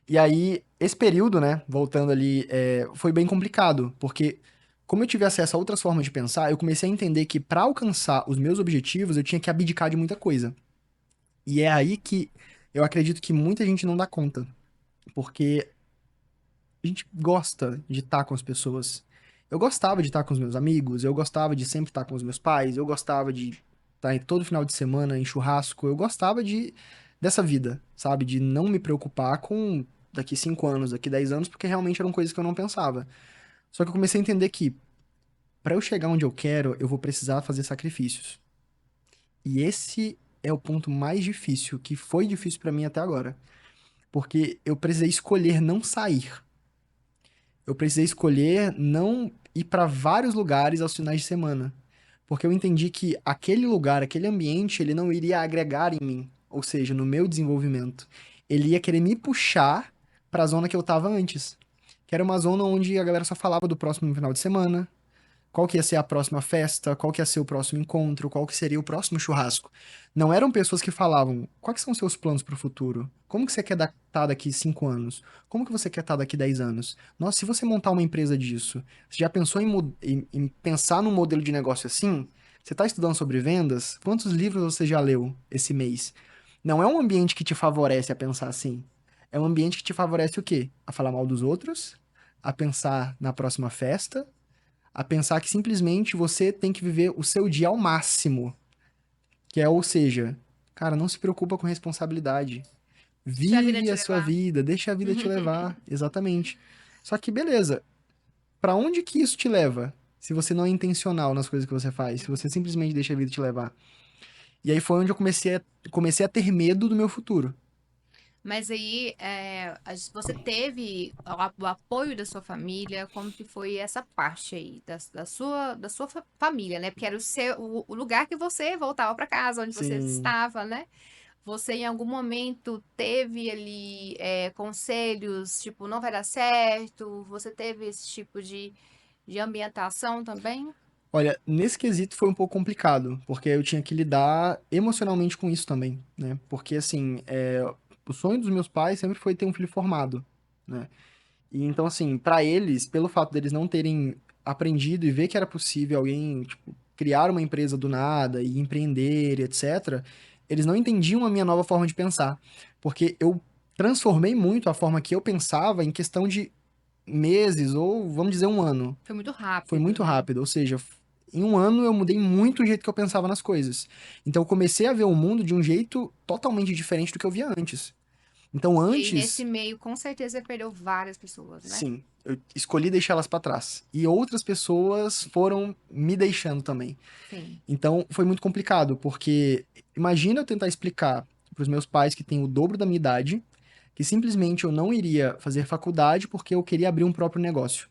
E aí, esse período, né, voltando ali, foi bem complicado, porque como eu tive acesso a outras formas de pensar, eu comecei a entender que para alcançar os meus objetivos, eu tinha que abdicar de muita coisa. E é aí que eu acredito que muita gente não dá conta, porque a gente gosta de estar com as pessoas. Eu gostava de estar com os meus amigos, eu gostava de sempre estar com os meus pais, eu gostava de estar em todo final de semana em churrasco, eu gostava de dessa vida, sabe? De não me preocupar com daqui 5 anos, daqui 10 anos, porque realmente eram coisas que eu não pensava. Só que eu comecei a entender que para eu chegar onde eu quero, eu vou precisar fazer sacrifícios. E esse é o ponto mais difícil, que foi difícil para mim até agora. Porque eu precisei escolher não sair. Eu precisei escolher não ir para vários lugares aos finais de semana. Porque eu entendi que aquele lugar, aquele ambiente, ele não iria agregar em mim, ou seja, no meu desenvolvimento. Ele ia querer me puxar para a zona que eu estava antes, que era uma zona onde a galera só falava do próximo final de semana, qual que ia ser a próxima festa, qual que ia ser o próximo encontro, qual que seria o próximo churrasco. Não eram pessoas que falavam, quais são os seus planos para o futuro? Como que você quer estar daqui 5 anos? Como que você quer estar daqui 10 anos? Nossa, se você montar uma empresa disso, você já pensou em pensar num modelo de negócio assim? Você está estudando sobre vendas? Quantos livros você já leu esse mês? Não é um ambiente que te favorece a pensar assim. É um ambiente que te favorece o quê? A falar mal dos outros, a pensar na próxima festa, a pensar que simplesmente você tem que viver o seu dia ao máximo, que é, ou seja, cara, não se preocupa com responsabilidade. Deixa a vida Vive te a sua levar. vida, deixa a vida te levar, exatamente. Só que beleza, pra onde que isso te leva? Se você não é intencional nas coisas que você faz, se você simplesmente deixa a vida te levar. E aí foi onde eu comecei a ter medo do meu futuro. Mas aí, você teve o apoio da sua família, como que foi essa parte aí da sua família, né? Porque era o lugar que você voltava para casa, onde você Sim. estava, né? Você em algum momento teve ali conselhos, tipo, não vai dar certo? Você teve esse tipo de ambientação também? Olha, nesse quesito foi um pouco complicado, porque eu tinha que lidar emocionalmente com isso também, né? Porque, assim, o sonho dos meus pais sempre foi ter um filho formado, né? E então, assim, pra eles, pelo fato deles não terem aprendido e ver que era possível alguém, tipo, criar uma empresa do nada e empreender, etc., eles não entendiam a minha nova forma de pensar. Porque eu transformei muito a forma que eu pensava em questão de meses, ou vamos dizer um ano. Foi muito Foi rápido, muito né? rápido, ou seja, em um ano eu mudei muito o jeito que eu pensava nas coisas. Então eu comecei a ver o mundo de um jeito totalmente diferente do que eu via antes. Então E aí, nesse antes, meio, com certeza, você perdeu várias pessoas, né? sim, eu escolhi deixá-las para trás. E outras pessoas foram me deixando também. Sim. Então foi muito complicado, porque imagina eu tentar explicar para os meus pais que têm o dobro da minha idade, que simplesmente eu não iria fazer faculdade porque eu queria abrir um próprio negócio.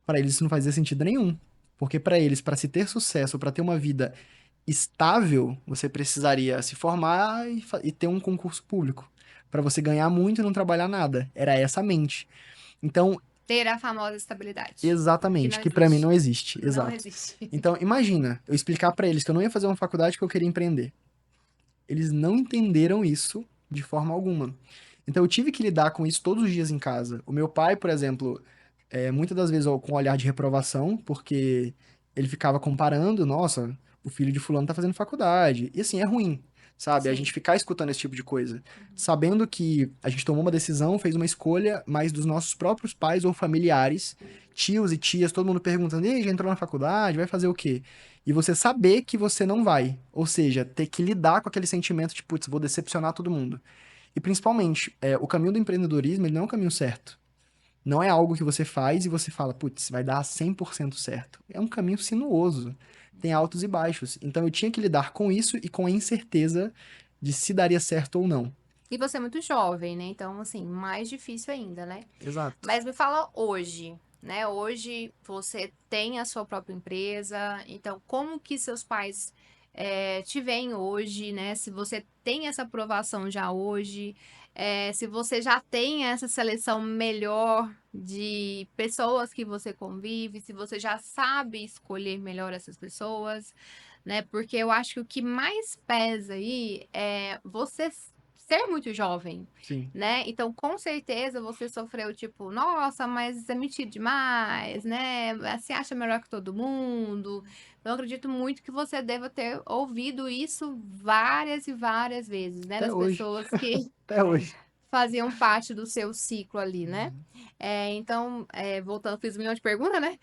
Para eles isso não fazia sentido nenhum. Porque para eles, para se ter sucesso, para ter uma vida estável, você precisaria se formar e ter um concurso público. Para você ganhar muito e não trabalhar nada. Era essa a mente. Então, Ter a famosa estabilidade, que exatamente, não que para mim não existe. existe. Não Exato. existe. Então, imagina eu explicar para eles que eu não ia fazer uma faculdade porque eu queria empreender. Eles não entenderam isso de forma alguma. Então eu tive que lidar com isso todos os dias em casa. O meu pai, por exemplo, muitas das vezes com um olhar de reprovação, porque ele ficava comparando, nossa, o filho de fulano tá fazendo faculdade. E assim, é ruim, sabe? A gente Sim. ficar escutando esse tipo de coisa, sabendo que a gente tomou uma decisão, fez uma escolha, mas dos nossos próprios pais ou familiares, tios e tias, todo mundo perguntando, ei, já entrou na faculdade, vai fazer o quê? E você saber que você não vai. Ou seja, ter que lidar com aquele sentimento de, putz, vou decepcionar todo mundo. E principalmente, o caminho do empreendedorismo, ele não é um caminho certo. Não é algo que você faz e você fala, putz, vai dar 100% certo. É um caminho sinuoso, tem altos e baixos. Então eu tinha que lidar com isso e com a incerteza de se daria certo ou não. E você é muito jovem, né? Então, assim, mais difícil ainda, né? Exato. Mas me fala hoje, né? Hoje você tem a sua própria empresa, então como que seus pais te veem hoje, né? Se você tem essa aprovação já hoje, se você já tem essa seleção melhor de pessoas que você convive, se você já sabe escolher melhor essas pessoas, né? Porque eu acho que o que mais pesa aí é você ser muito jovem, Sim. né? Então, com certeza você sofreu tipo, nossa, mas é metido demais, né? Se acha melhor que todo mundo. Eu acredito muito que você deva ter ouvido isso várias e várias vezes, né? Até Das hoje. pessoas que Até hoje. faziam parte do seu ciclo ali, né? Uhum. Então, voltando, fiz um milhão de perguntas, né?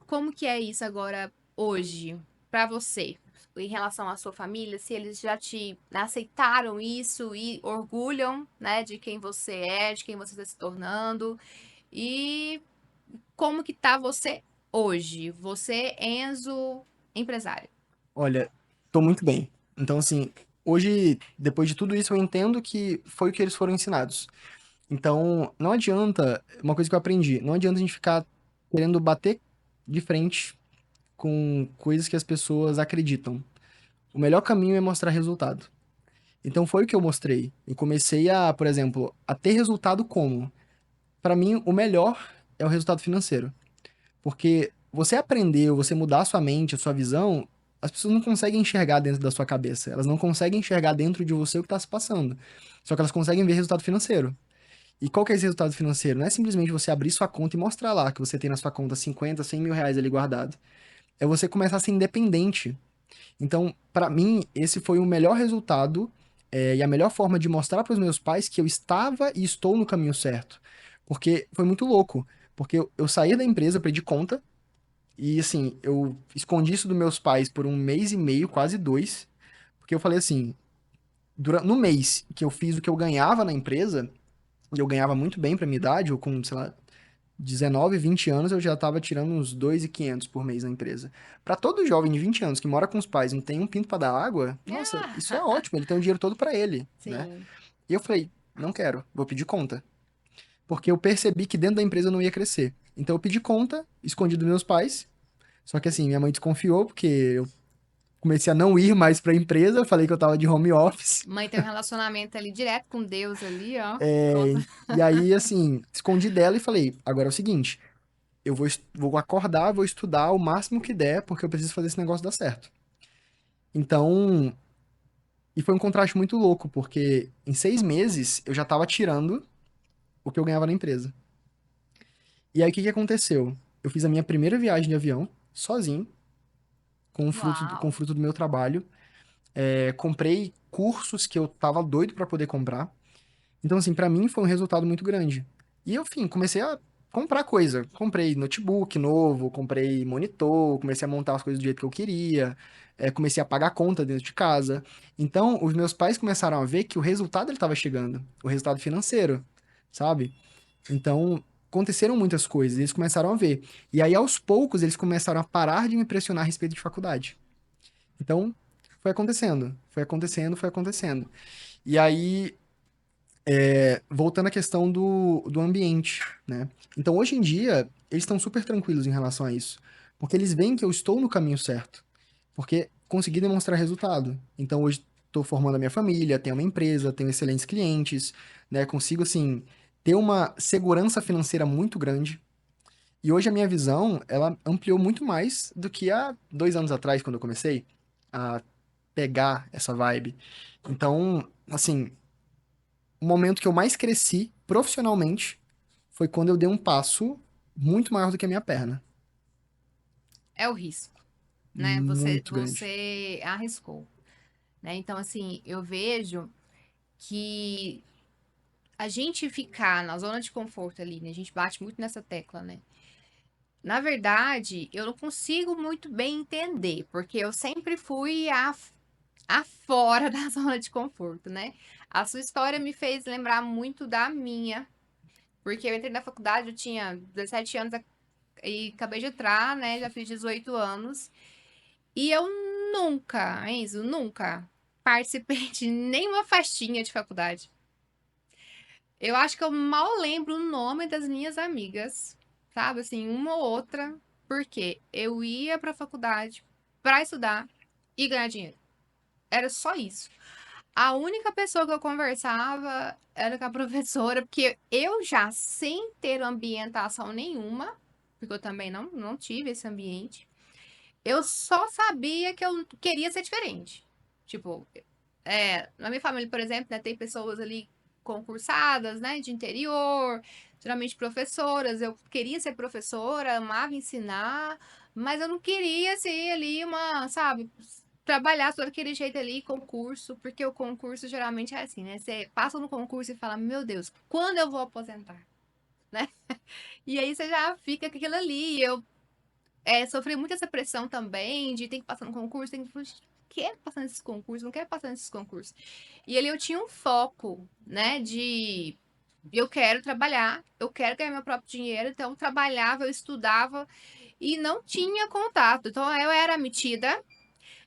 Como que é isso agora, hoje, pra você? Em relação à sua família, se eles já te aceitaram isso e orgulham, né, de quem você é, de quem você está se tornando. E como que tá você hoje? Você, Enzo, empresário. Olha, tô muito bem. Então, assim, hoje, depois de tudo isso, eu entendo que foi o que eles foram ensinados. Então, não adianta, uma coisa que eu aprendi, não adianta a gente ficar querendo bater de frente com coisas que as pessoas acreditam. O melhor caminho é mostrar resultado. Então foi o que eu mostrei. E comecei a, por exemplo, a ter resultado como? Para mim, o melhor é o resultado financeiro. Porque você aprendeu, você mudar a sua mente, a sua visão, as pessoas não conseguem enxergar dentro da sua cabeça. Elas não conseguem enxergar dentro de você o que está se passando. Só que elas conseguem ver resultado financeiro. E qual que é esse resultado financeiro? Não é simplesmente você abrir sua conta e mostrar lá que você tem na sua conta 50, 100 mil reais ali guardado. É você começar a ser independente. Então, para mim, esse foi o melhor resultado, e a melhor forma de mostrar para os meus pais que eu estava e estou no caminho certo. Porque foi muito louco. Porque eu saí da empresa, perdi conta, e assim, eu escondi isso dos meus pais por um mês e meio, quase dois, porque eu falei assim, no mês que eu fiz o que eu ganhava na empresa, e eu ganhava muito bem pra minha idade, ou com, sei lá, 19, 20 anos, eu já tava tirando uns 2.500 por mês na empresa. Pra todo jovem de 20 anos que mora com os pais e não tem um pinto pra dar água, nossa, isso é Ah, ótimo, ele tem o dinheiro todo pra ele, né? sim. E eu falei, não quero, vou pedir conta. Porque eu percebi que dentro da empresa eu não ia crescer. Então eu pedi conta, escondi dos meus pais. Só que assim, minha mãe desconfiou, porque eu comecei a não ir mais pra empresa, falei que eu tava de home office. Mãe tem um relacionamento ali direto com Deus ali, ó. É, Pronto. e aí, assim, escondi dela e falei, agora é o seguinte, eu vou acordar, vou estudar o máximo que der, porque eu preciso fazer esse negócio dar certo. Então, e foi um contraste muito louco, porque em 6 meses eu já tava tirando o que eu ganhava na empresa. E aí, o que que aconteceu? Eu fiz a minha primeira viagem de avião, sozinho, com o Uau. fruto do meu trabalho. Comprei cursos que eu tava doido pra poder comprar. Então, assim, pra mim foi um resultado muito grande. E eu, enfim, comecei a comprar coisa. Comprei notebook novo, comprei monitor, comecei a montar as coisas do jeito que eu queria, comecei a pagar conta dentro de casa. Então, os meus pais começaram a ver que o resultado ele estava chegando, o resultado financeiro, sabe? Então, aconteceram muitas coisas, eles começaram a ver. E aí, aos poucos, eles começaram a parar de me pressionar a respeito de faculdade. Então, foi acontecendo, foi acontecendo, foi acontecendo. E aí, voltando à questão do ambiente, né? Então, hoje em dia, eles estão super tranquilos em relação a isso. Porque eles veem que eu estou no caminho certo. Porque consegui demonstrar resultado. Então, hoje, estou formando a minha família, tenho uma empresa, tenho excelentes clientes, né? Consigo, assim, ter uma segurança financeira muito grande. E hoje a minha visão, ela ampliou muito mais do que há 2 anos atrás, quando eu comecei a pegar essa vibe. Então, assim, o momento que eu mais cresci profissionalmente foi quando eu dei um passo muito maior do que a minha perna. É o risco, né? Muito grande. Você arriscou, né? Então, assim, eu vejo que a gente ficar na zona de conforto ali, né? A gente bate muito nessa tecla, né? Na verdade, eu não consigo muito bem entender, porque eu sempre fui a fora da zona de conforto, né? A sua história me fez lembrar muito da minha, porque eu entrei na faculdade, eu tinha 17 anos e acabei de entrar, né? Já fiz 18 anos. E eu nunca, Enzo, nunca participei de nenhuma festinha de faculdade. Eu acho que eu mal lembro o nome das minhas amigas, sabe? Assim, uma ou outra, porque eu ia pra faculdade pra estudar e ganhar dinheiro. Era só isso. A única pessoa que eu conversava era com a professora, porque eu já, sem ter ambientação nenhuma, porque eu também não tive esse ambiente, eu só sabia que eu queria ser diferente. Tipo, na minha família, por exemplo, né, tem pessoas ali concursadas, né, de interior, geralmente professoras. Eu queria ser professora, amava ensinar, mas eu não queria ser ali uma, sabe, trabalhar só daquele jeito ali, concurso, porque o concurso geralmente é assim, né? Você passa no concurso e fala, meu Deus, quando eu vou aposentar? Né? E aí você já fica com aquilo ali. Eu sofri muito essa pressão também de ter que passar no concurso, tem que quero passar nesses concursos, não quero passar nesses concursos. E ali eu tinha um foco, né, de eu quero trabalhar, eu quero ganhar meu próprio dinheiro, então eu trabalhava, eu estudava e não tinha contato. Então eu era metida,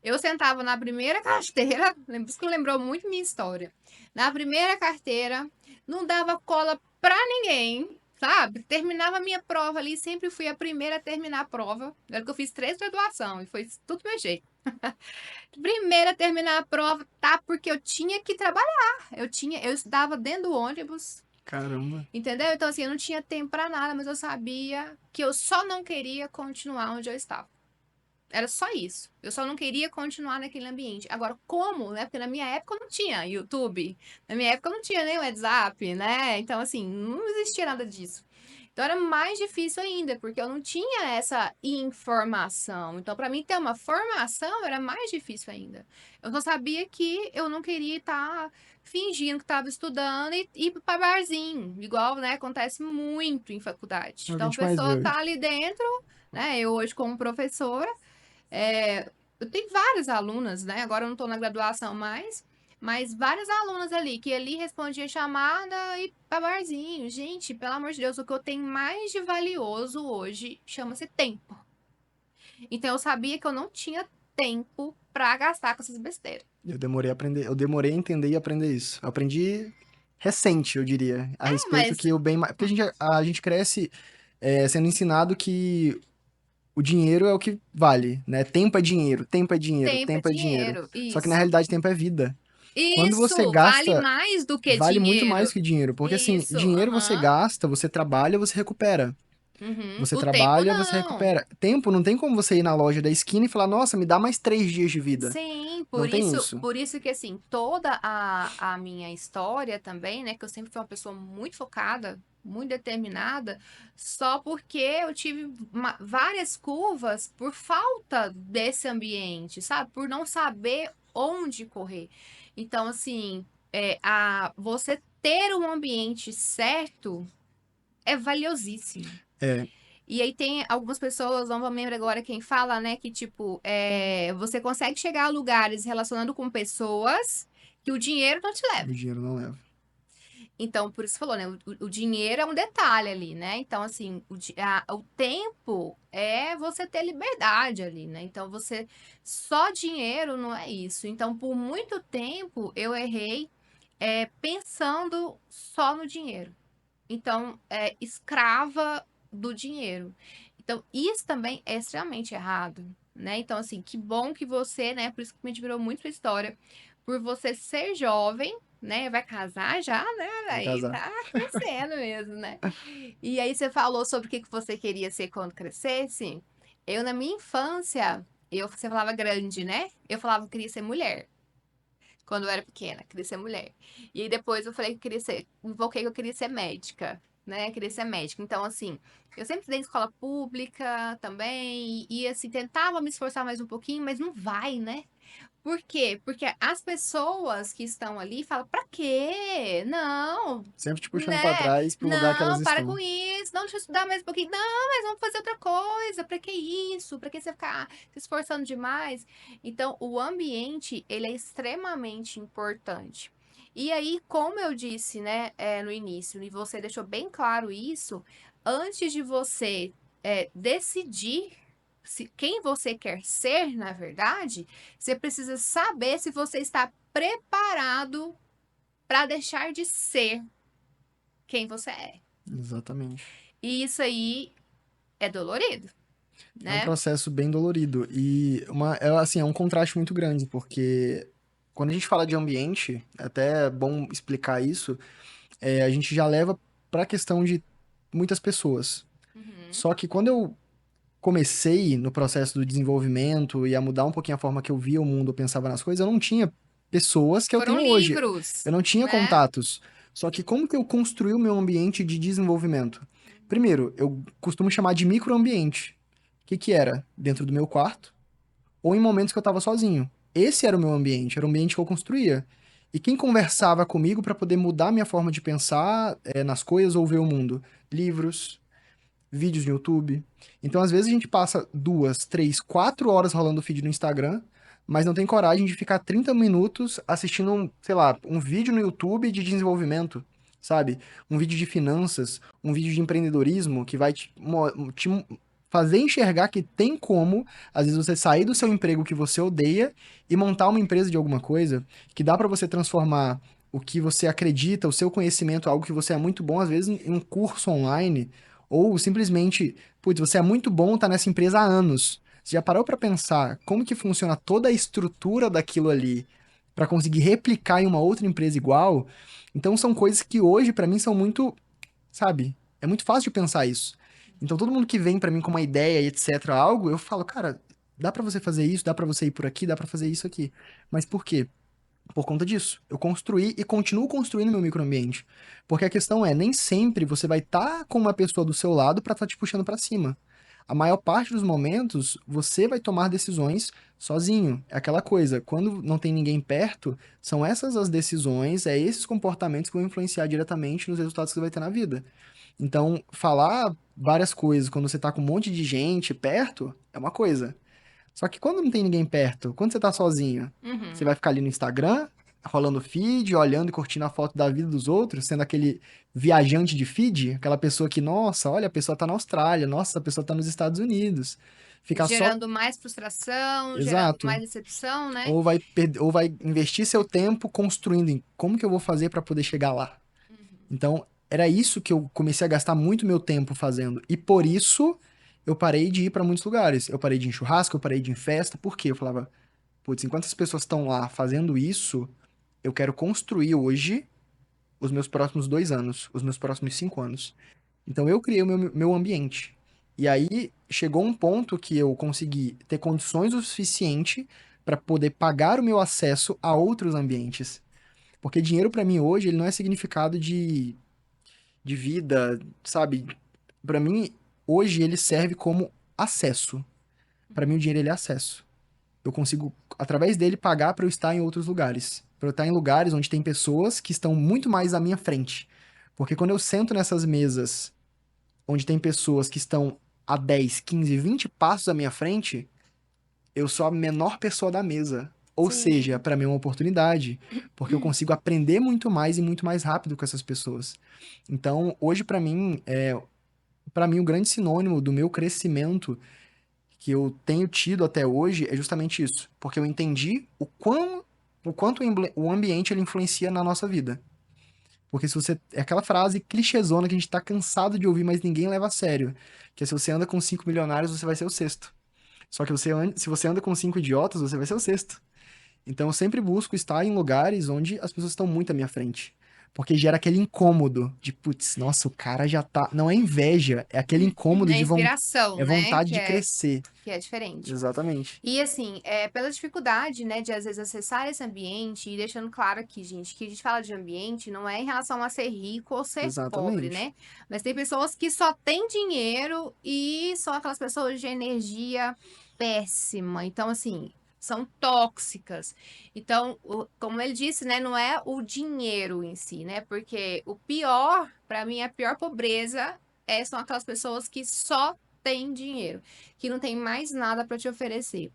eu sentava na primeira carteira, isso que lembrou muito minha história. Na primeira carteira, não dava cola pra ninguém, sabe? Terminava a minha prova ali, sempre fui a primeira a terminar a prova. Olha que eu fiz 3 graduações e foi tudo meu jeito. Primeira a terminar a prova, tá? Porque eu tinha que trabalhar. Eu estudava dentro do ônibus, Caramba. entendeu? Então, assim, eu não tinha tempo pra nada, mas eu sabia que eu só não queria continuar onde eu estava. Era só isso. Eu só não queria continuar naquele ambiente. Agora, como, né? Porque na minha época eu não tinha YouTube. Na minha época eu não tinha nem WhatsApp, né? Então, assim, não existia nada disso. Então era mais difícil ainda, porque eu não tinha essa informação. Então, para mim ter uma formação era mais difícil ainda. Eu só sabia que eu não queria estar fingindo que estava estudando e ir para barzinho, igual, né, acontece muito em faculdade. É o que a Então, a gente mais pessoa vê tá hoje. ali dentro, né? Eu hoje como professora, eu tenho várias alunas, né? Agora eu não estou na graduação mais, mas várias alunas ali que ali respondia chamada e para barzinho. Gente, pelo amor de Deus, o que eu tenho mais de valioso hoje chama-se tempo. Então eu sabia que eu não tinha tempo para gastar com essas besteiras. Eu demorei a aprender, eu demorei a entender e aprender isso. Eu aprendi recente, eu diria, a respeito Mas que o bem mais. Porque a gente cresce sendo ensinado que o dinheiro é o que vale, né? Tempo é dinheiro, tempo é dinheiro, tempo é tempo é dinheiro. dinheiro. Só que na Isso. realidade tempo é vida. Quando você Isso vale gasta, mais do que vale muito mais dinheiro. que dinheiro. Porque assim, Isso, dinheiro você aham. gasta, você trabalha, você recupera. Uhum. Você O tempo trabalha, você não. recupera. Tempo, não tem como você ir na loja da esquina e falar, nossa, me dá mais 3 dias de vida. Sim, Não tem isso. por isso que assim, toda a minha história também, né, que eu sempre fui uma pessoa muito focada, muito determinada, só porque eu tive várias curvas por falta desse ambiente, sabe? Por não saber onde correr. Então, assim, você ter um ambiente certo é valiosíssimo. É, E aí tem algumas pessoas, não vou me lembrar agora quem fala, né, que tipo, você consegue chegar a lugares relacionando com pessoas que o dinheiro não te o leva. dinheiro não leva. Então, por isso falou, né, o dinheiro é um detalhe ali, né? Então, assim, o tempo é você ter liberdade ali, né? Então, só dinheiro não é isso. Então, por muito tempo eu errei pensando só no dinheiro. Então, escrava do dinheiro. Então, isso também é extremamente errado, né? Então, assim, que bom que você, né? Por isso que me admirou muito sua história, por você ser jovem, né? Vai casar já, né? Vai Aí casar. tá crescendo mesmo, né? E aí você falou sobre o que que você queria ser quando crescesse. Eu, na minha infância, você falava grande, né? Eu falava que queria ser mulher. quando eu era pequena, queria ser mulher. E aí depois eu falei que eu queria ser, invoquei que eu queria ser médica, né? Queria ser médica. Então, assim, eu sempre estudei em escola pública também, e assim, tentava me esforçar mais um pouquinho, mas não vai, né? Por quê? Porque as pessoas que estão ali falam, pra quê? Não, Sempre te puxando pra né? trás pro lugar que elas Não, para com estão. isso. Não, deixa eu estudar mais um pouquinho. Não, mas vamos fazer outra coisa. Pra que isso? Pra que você ficar se esforçando demais? Então, o ambiente, ele é extremamente importante. E aí, como eu disse, né, no início, e você deixou bem claro isso, antes de você decidir quem você quer ser, na verdade, você precisa saber se você está preparado para deixar de ser quem você é. Exatamente. E isso aí é dolorido, É um né? processo bem dolorido. E assim, é um contraste muito grande, porque quando a gente fala de ambiente, é até bom explicar isso, a gente já leva para a questão de muitas pessoas. Uhum. Só que quando eu comecei no processo do desenvolvimento e a mudar um pouquinho a forma que eu via o mundo, eu pensava nas coisas, eu não tinha pessoas que eu Foram tenho hoje. livros, Eu não tinha né? contatos. Só que como que eu construí o meu ambiente de desenvolvimento? Primeiro, eu costumo chamar de microambiente. O que que era? Dentro do meu quarto ou em momentos que eu estava sozinho. Esse era o meu ambiente, era o ambiente que eu construía. E quem conversava comigo para poder mudar minha forma de pensar nas coisas ou ver o mundo? Livros, vídeos no YouTube. Então, às vezes, a gente passa 2, 3, 4 horas rolando o feed no Instagram, mas não tem coragem de ficar 30 minutos assistindo, sei lá, um vídeo no YouTube de desenvolvimento, sabe? Um vídeo de finanças, um vídeo de empreendedorismo que vai te fazer enxergar que tem como, às vezes, você sair do seu emprego que você odeia e montar uma empresa de alguma coisa, que dá para você transformar o que você acredita, o seu conhecimento, algo que você é muito bom, às vezes, em um curso online ou simplesmente, putz, você é muito bom, tá nessa empresa há anos. Você já parou para pensar como que funciona toda a estrutura daquilo ali para conseguir replicar em uma outra empresa igual? Então são coisas que hoje para mim são muito, sabe? É muito fácil de pensar isso. Então todo mundo que vem para mim com uma ideia e etc, algo, eu falo, cara, dá para você fazer isso, dá para você ir por aqui, dá para fazer isso aqui. Mas por quê? Por conta disso. Eu construí e continuo construindo meu microambiente. Porque a questão é, nem sempre você vai estar com uma pessoa do seu lado para estar te puxando para cima. A maior parte dos momentos, você vai tomar decisões sozinho. É aquela coisa, quando não tem ninguém perto, são essas as decisões, é esses comportamentos que vão influenciar diretamente nos resultados que você vai ter na vida. Então, falar várias coisas quando você tá com um monte de gente perto é uma coisa. Só que quando não tem ninguém perto, quando você tá sozinho, você Uhum. vai ficar ali no Instagram, rolando feed, olhando e curtindo a foto da vida dos outros, sendo aquele viajante de feed, aquela pessoa que, nossa, olha, a pessoa tá na Austrália, nossa, a pessoa tá nos Estados Unidos. Ficar só. Gerando mais frustração, gerando Exato. mais decepção, né? Ou vai investir seu tempo construindo em como que eu vou fazer para poder chegar lá. Uhum. Então, era isso que eu comecei a gastar muito meu tempo fazendo. E por isso eu parei de ir para muitos lugares. Eu parei de ir em churrasco, eu parei de ir em festa, porque eu falava, putz, enquanto as pessoas estão lá fazendo isso, eu quero construir hoje os meus próximos 2 anos, os meus próximos 5 anos. Então eu criei o meu ambiente. E aí chegou um ponto que eu consegui ter condições o suficiente para poder pagar o meu acesso a outros ambientes. Porque dinheiro para mim hoje ele não é significado de vida, sabe? Para mim hoje ele serve como acesso. Para mim o dinheiro ele é acesso. Eu consigo, através dele, pagar para eu estar em outros lugares. Para eu estar em lugares onde tem pessoas que estão muito mais à minha frente. Porque quando eu sento nessas mesas onde tem pessoas que estão a 10, 15, 20 passos à minha frente, eu sou a menor pessoa da mesa. Ou seja, Sim. para mim é uma oportunidade, porque eu consigo aprender muito mais e muito mais rápido com essas pessoas. Então, hoje para mim o grande sinônimo do meu crescimento que eu tenho tido até hoje é justamente isso, porque eu entendi o quanto o ambiente ele influencia na nossa vida. Porque se você. É aquela frase clichêzona que a gente tá cansado de ouvir, mas ninguém leva a sério. Que é se você anda com 5 milionários, você vai ser o sexto. Só que se você anda com 5 idiotas, você vai ser o sexto. Então eu sempre busco estar em lugares onde as pessoas estão muito à minha frente. Porque gera aquele incômodo de, putz, nossa, o cara já tá. Não é inveja, é aquele incômodo É de inspiração, é né? vontade de crescer. Que é diferente. Exatamente. E assim, pela dificuldade, né, de às vezes acessar esse ambiente, e deixando claro aqui, gente, que a gente fala de ambiente não é em relação a ser rico ou ser pobre, Exatamente. né? Mas tem pessoas que só têm dinheiro e são aquelas pessoas de energia péssima. Então, assim, são tóxicas. Então, como ele disse, né, não é o dinheiro em si, né? Porque o pior, para mim, a pior pobreza são aquelas pessoas que só têm dinheiro, que não tem mais nada para te oferecer.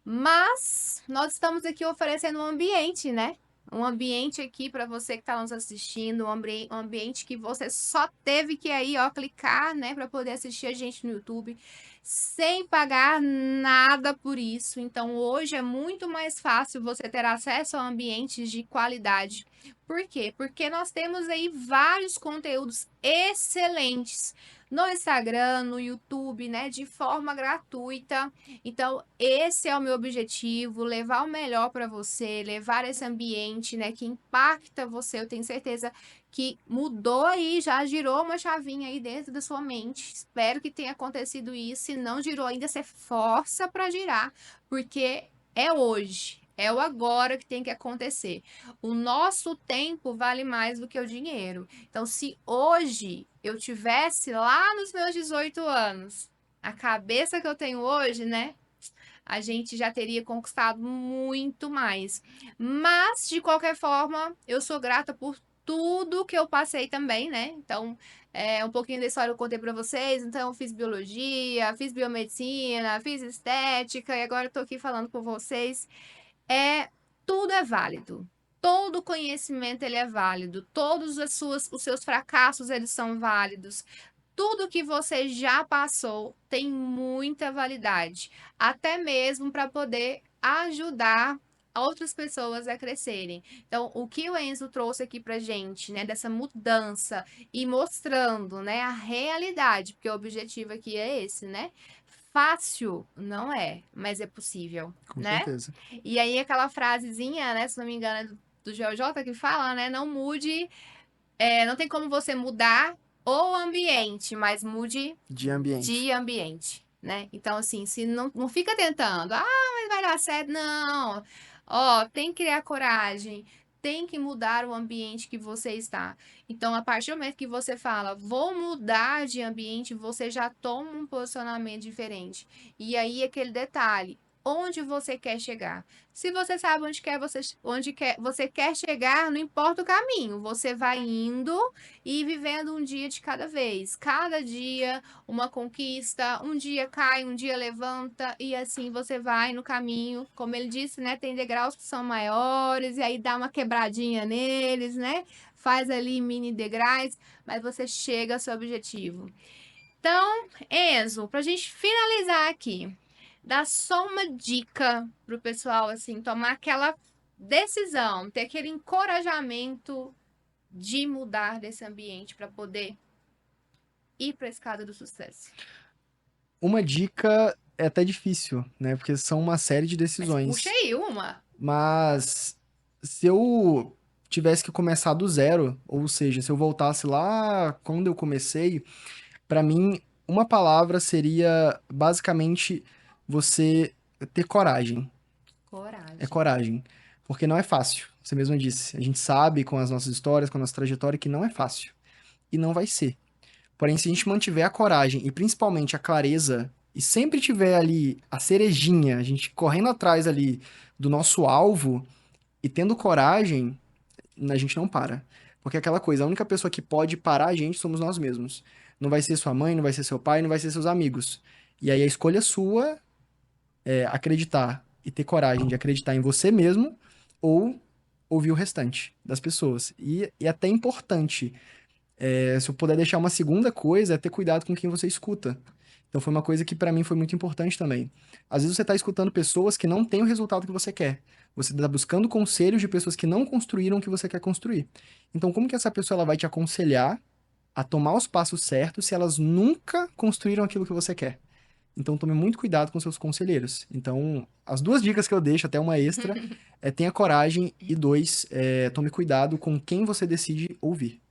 Mas nós estamos aqui oferecendo um ambiente, né? Um ambiente aqui para você que está nos assistindo, um ambiente que você só teve que aí, ó, clicar, né, para poder assistir a gente no YouTube, sem pagar nada por isso. Então, hoje é muito mais fácil você ter acesso a ambientes de qualidade. Por quê? Porque nós temos aí vários conteúdos excelentes no Instagram, no YouTube, né, de forma gratuita. Então, esse é o meu objetivo, levar o melhor para você, levar esse ambiente, né, que impacta você. Eu tenho certeza que mudou aí, já girou uma chavinha aí dentro da sua mente. Espero que tenha acontecido isso. Se não girou ainda, você força para girar, porque é hoje. É o agora que tem que acontecer. O nosso tempo vale mais do que o dinheiro. Então, se hoje eu tivesse lá nos meus 18 anos, a cabeça que eu tenho hoje, né? A gente já teria conquistado muito mais. Mas, de qualquer forma, eu sou grata por tudo que eu passei também, né? Então, um pouquinho da história eu contei para vocês. Então, eu fiz biologia, fiz biomedicina, fiz estética e agora eu tô aqui falando com vocês. Tudo é válido. Todo conhecimento ele é válido. Todos os seus fracassos eles são válidos. Tudo que você já passou tem muita validade, até mesmo para poder ajudar outras pessoas a crescerem. Então, o que o Enzo trouxe aqui pra gente, né, dessa mudança e mostrando, né, a realidade, porque o objetivo aqui é esse, né? Fácil não é, mas é possível, Com né? certeza. E aí aquela frasezinha, né, se não me engano, é do GeoJ que fala, né, não mude, não tem como você mudar o ambiente, mas mude De ambiente. de ambiente, né? Então, assim, se não fica tentando, mas vai dar certo, não. Ó, tem que criar coragem, tem que mudar o ambiente que você está. Então, a partir do momento que você fala, vou mudar de ambiente, você já toma um posicionamento diferente. E aí, aquele detalhe, onde você quer chegar? Se você sabe você quer chegar, não importa o caminho, você vai indo e vivendo um dia de cada vez. Cada dia uma conquista, um dia cai, um dia levanta, e assim você vai no caminho. Como ele disse, né? Tem degraus que são maiores, e aí dá uma quebradinha neles, né? Faz ali mini degraus, mas você chega ao seu objetivo. Então, Enzo, pra gente finalizar aqui, dá só uma dica pro pessoal, assim, tomar aquela decisão, ter aquele encorajamento de mudar desse ambiente para poder ir para a escada do sucesso. Uma dica é até difícil, né? Porque são uma série de Mas puxa decisões. aí uma. Mas se eu tivesse que começar do zero, ou seja, se eu voltasse lá quando eu comecei, pra mim, uma palavra seria basicamente você ter coragem. É Coragem. coragem. Porque não é fácil. Você mesmo disse. A gente sabe com as nossas histórias, com a nossa trajetória, que não é fácil. E não vai ser. Porém, se a gente mantiver a coragem e principalmente a clareza, e sempre tiver ali a cerejinha, a gente correndo atrás ali do nosso alvo e tendo coragem, a gente não para. Porque é aquela coisa, a única pessoa que pode parar a gente somos nós mesmos. Não vai ser sua mãe, não vai ser seu pai, não vai ser seus amigos. E aí a escolha sua é acreditar e ter coragem de acreditar em você mesmo ou ouvir o restante das pessoas. E é até importante se eu puder deixar uma segunda coisa, é ter cuidado com quem você escuta. Então foi uma coisa que pra mim foi muito importante também. Às vezes você tá escutando pessoas que não têm o resultado que você quer. Você tá buscando conselhos de pessoas que não construíram o que você quer construir. Então como que essa pessoa ela vai te aconselhar a tomar os passos certos se elas nunca construíram aquilo que você quer? então tome muito cuidado com seus conselheiros. Então, as 2 dicas que eu deixo, até uma extra, é tenha coragem e 2, tome cuidado com quem você decide ouvir.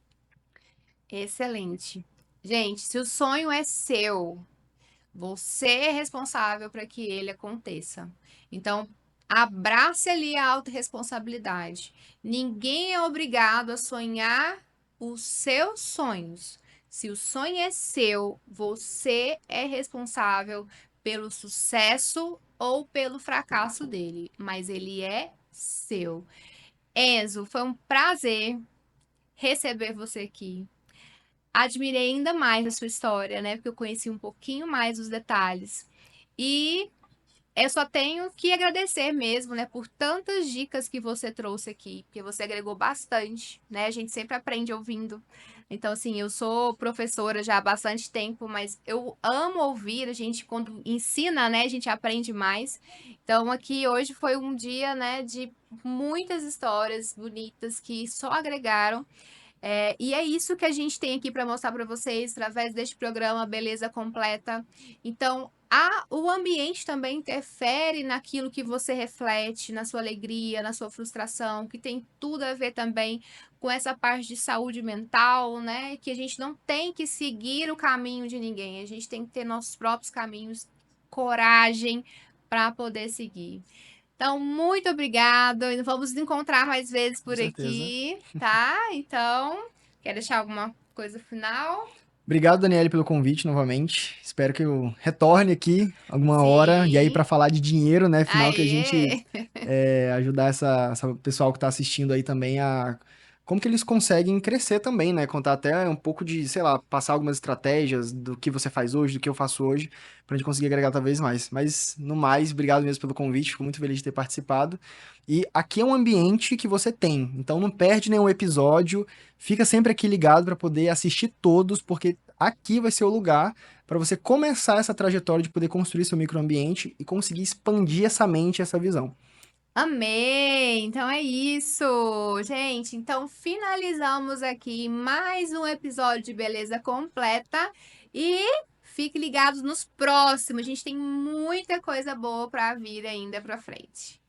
Excelente. Gente, se o sonho é seu, você é responsável para que ele aconteça. Então, abrace ali a autorresponsabilidade. Ninguém é obrigado a sonhar os seus sonhos. Se o sonho é seu, você é responsável pelo sucesso ou pelo fracasso dele, mas ele é seu. Enzo, foi um prazer receber você aqui. Admirei ainda mais a sua história, né? Porque eu conheci um pouquinho mais os detalhes. E eu só tenho que agradecer mesmo, né, por tantas dicas que você trouxe aqui, porque você agregou bastante, né? A gente sempre aprende ouvindo. Então, assim, eu sou professora já há bastante tempo, mas eu amo ouvir. A gente, quando ensina, né, a gente aprende mais. Então, aqui hoje foi um dia, né, de muitas histórias bonitas que só agregaram. E é isso que a gente tem aqui para mostrar para vocês através deste programa Beleza Completa. Então, o ambiente também interfere naquilo que você reflete, na sua alegria, na sua frustração, que tem tudo a ver também com essa parte de saúde mental, né? Que a gente não tem que seguir o caminho de ninguém, a gente tem que ter nossos próprios caminhos, coragem para poder seguir. Então, muito obrigada. E vamos nos encontrar mais vezes Com por certeza. aqui, tá? Então, quer deixar alguma coisa final? Obrigado, Daniele, pelo convite novamente. Espero que eu retorne aqui alguma hora. E aí, para Sim. falar de dinheiro, né? Final que a gente Aê! ajudar essa pessoal que está assistindo aí também a como que eles conseguem crescer também, né? Contar até um pouco de, sei lá, passar algumas estratégias do que você faz hoje, do que eu faço hoje, pra gente conseguir agregar cada vez mais. Mas, no mais, obrigado mesmo pelo convite, fico muito feliz de ter participado. E aqui é um ambiente que você tem, então não perde nenhum episódio, fica sempre aqui ligado para poder assistir todos, porque aqui vai ser o lugar para você começar essa trajetória de poder construir seu microambiente e conseguir expandir essa mente, essa visão. Amei! Então é isso, gente. Então finalizamos aqui mais um episódio de Beleza Completa e fique ligados nos próximos. A gente tem muita coisa boa para vir ainda para frente.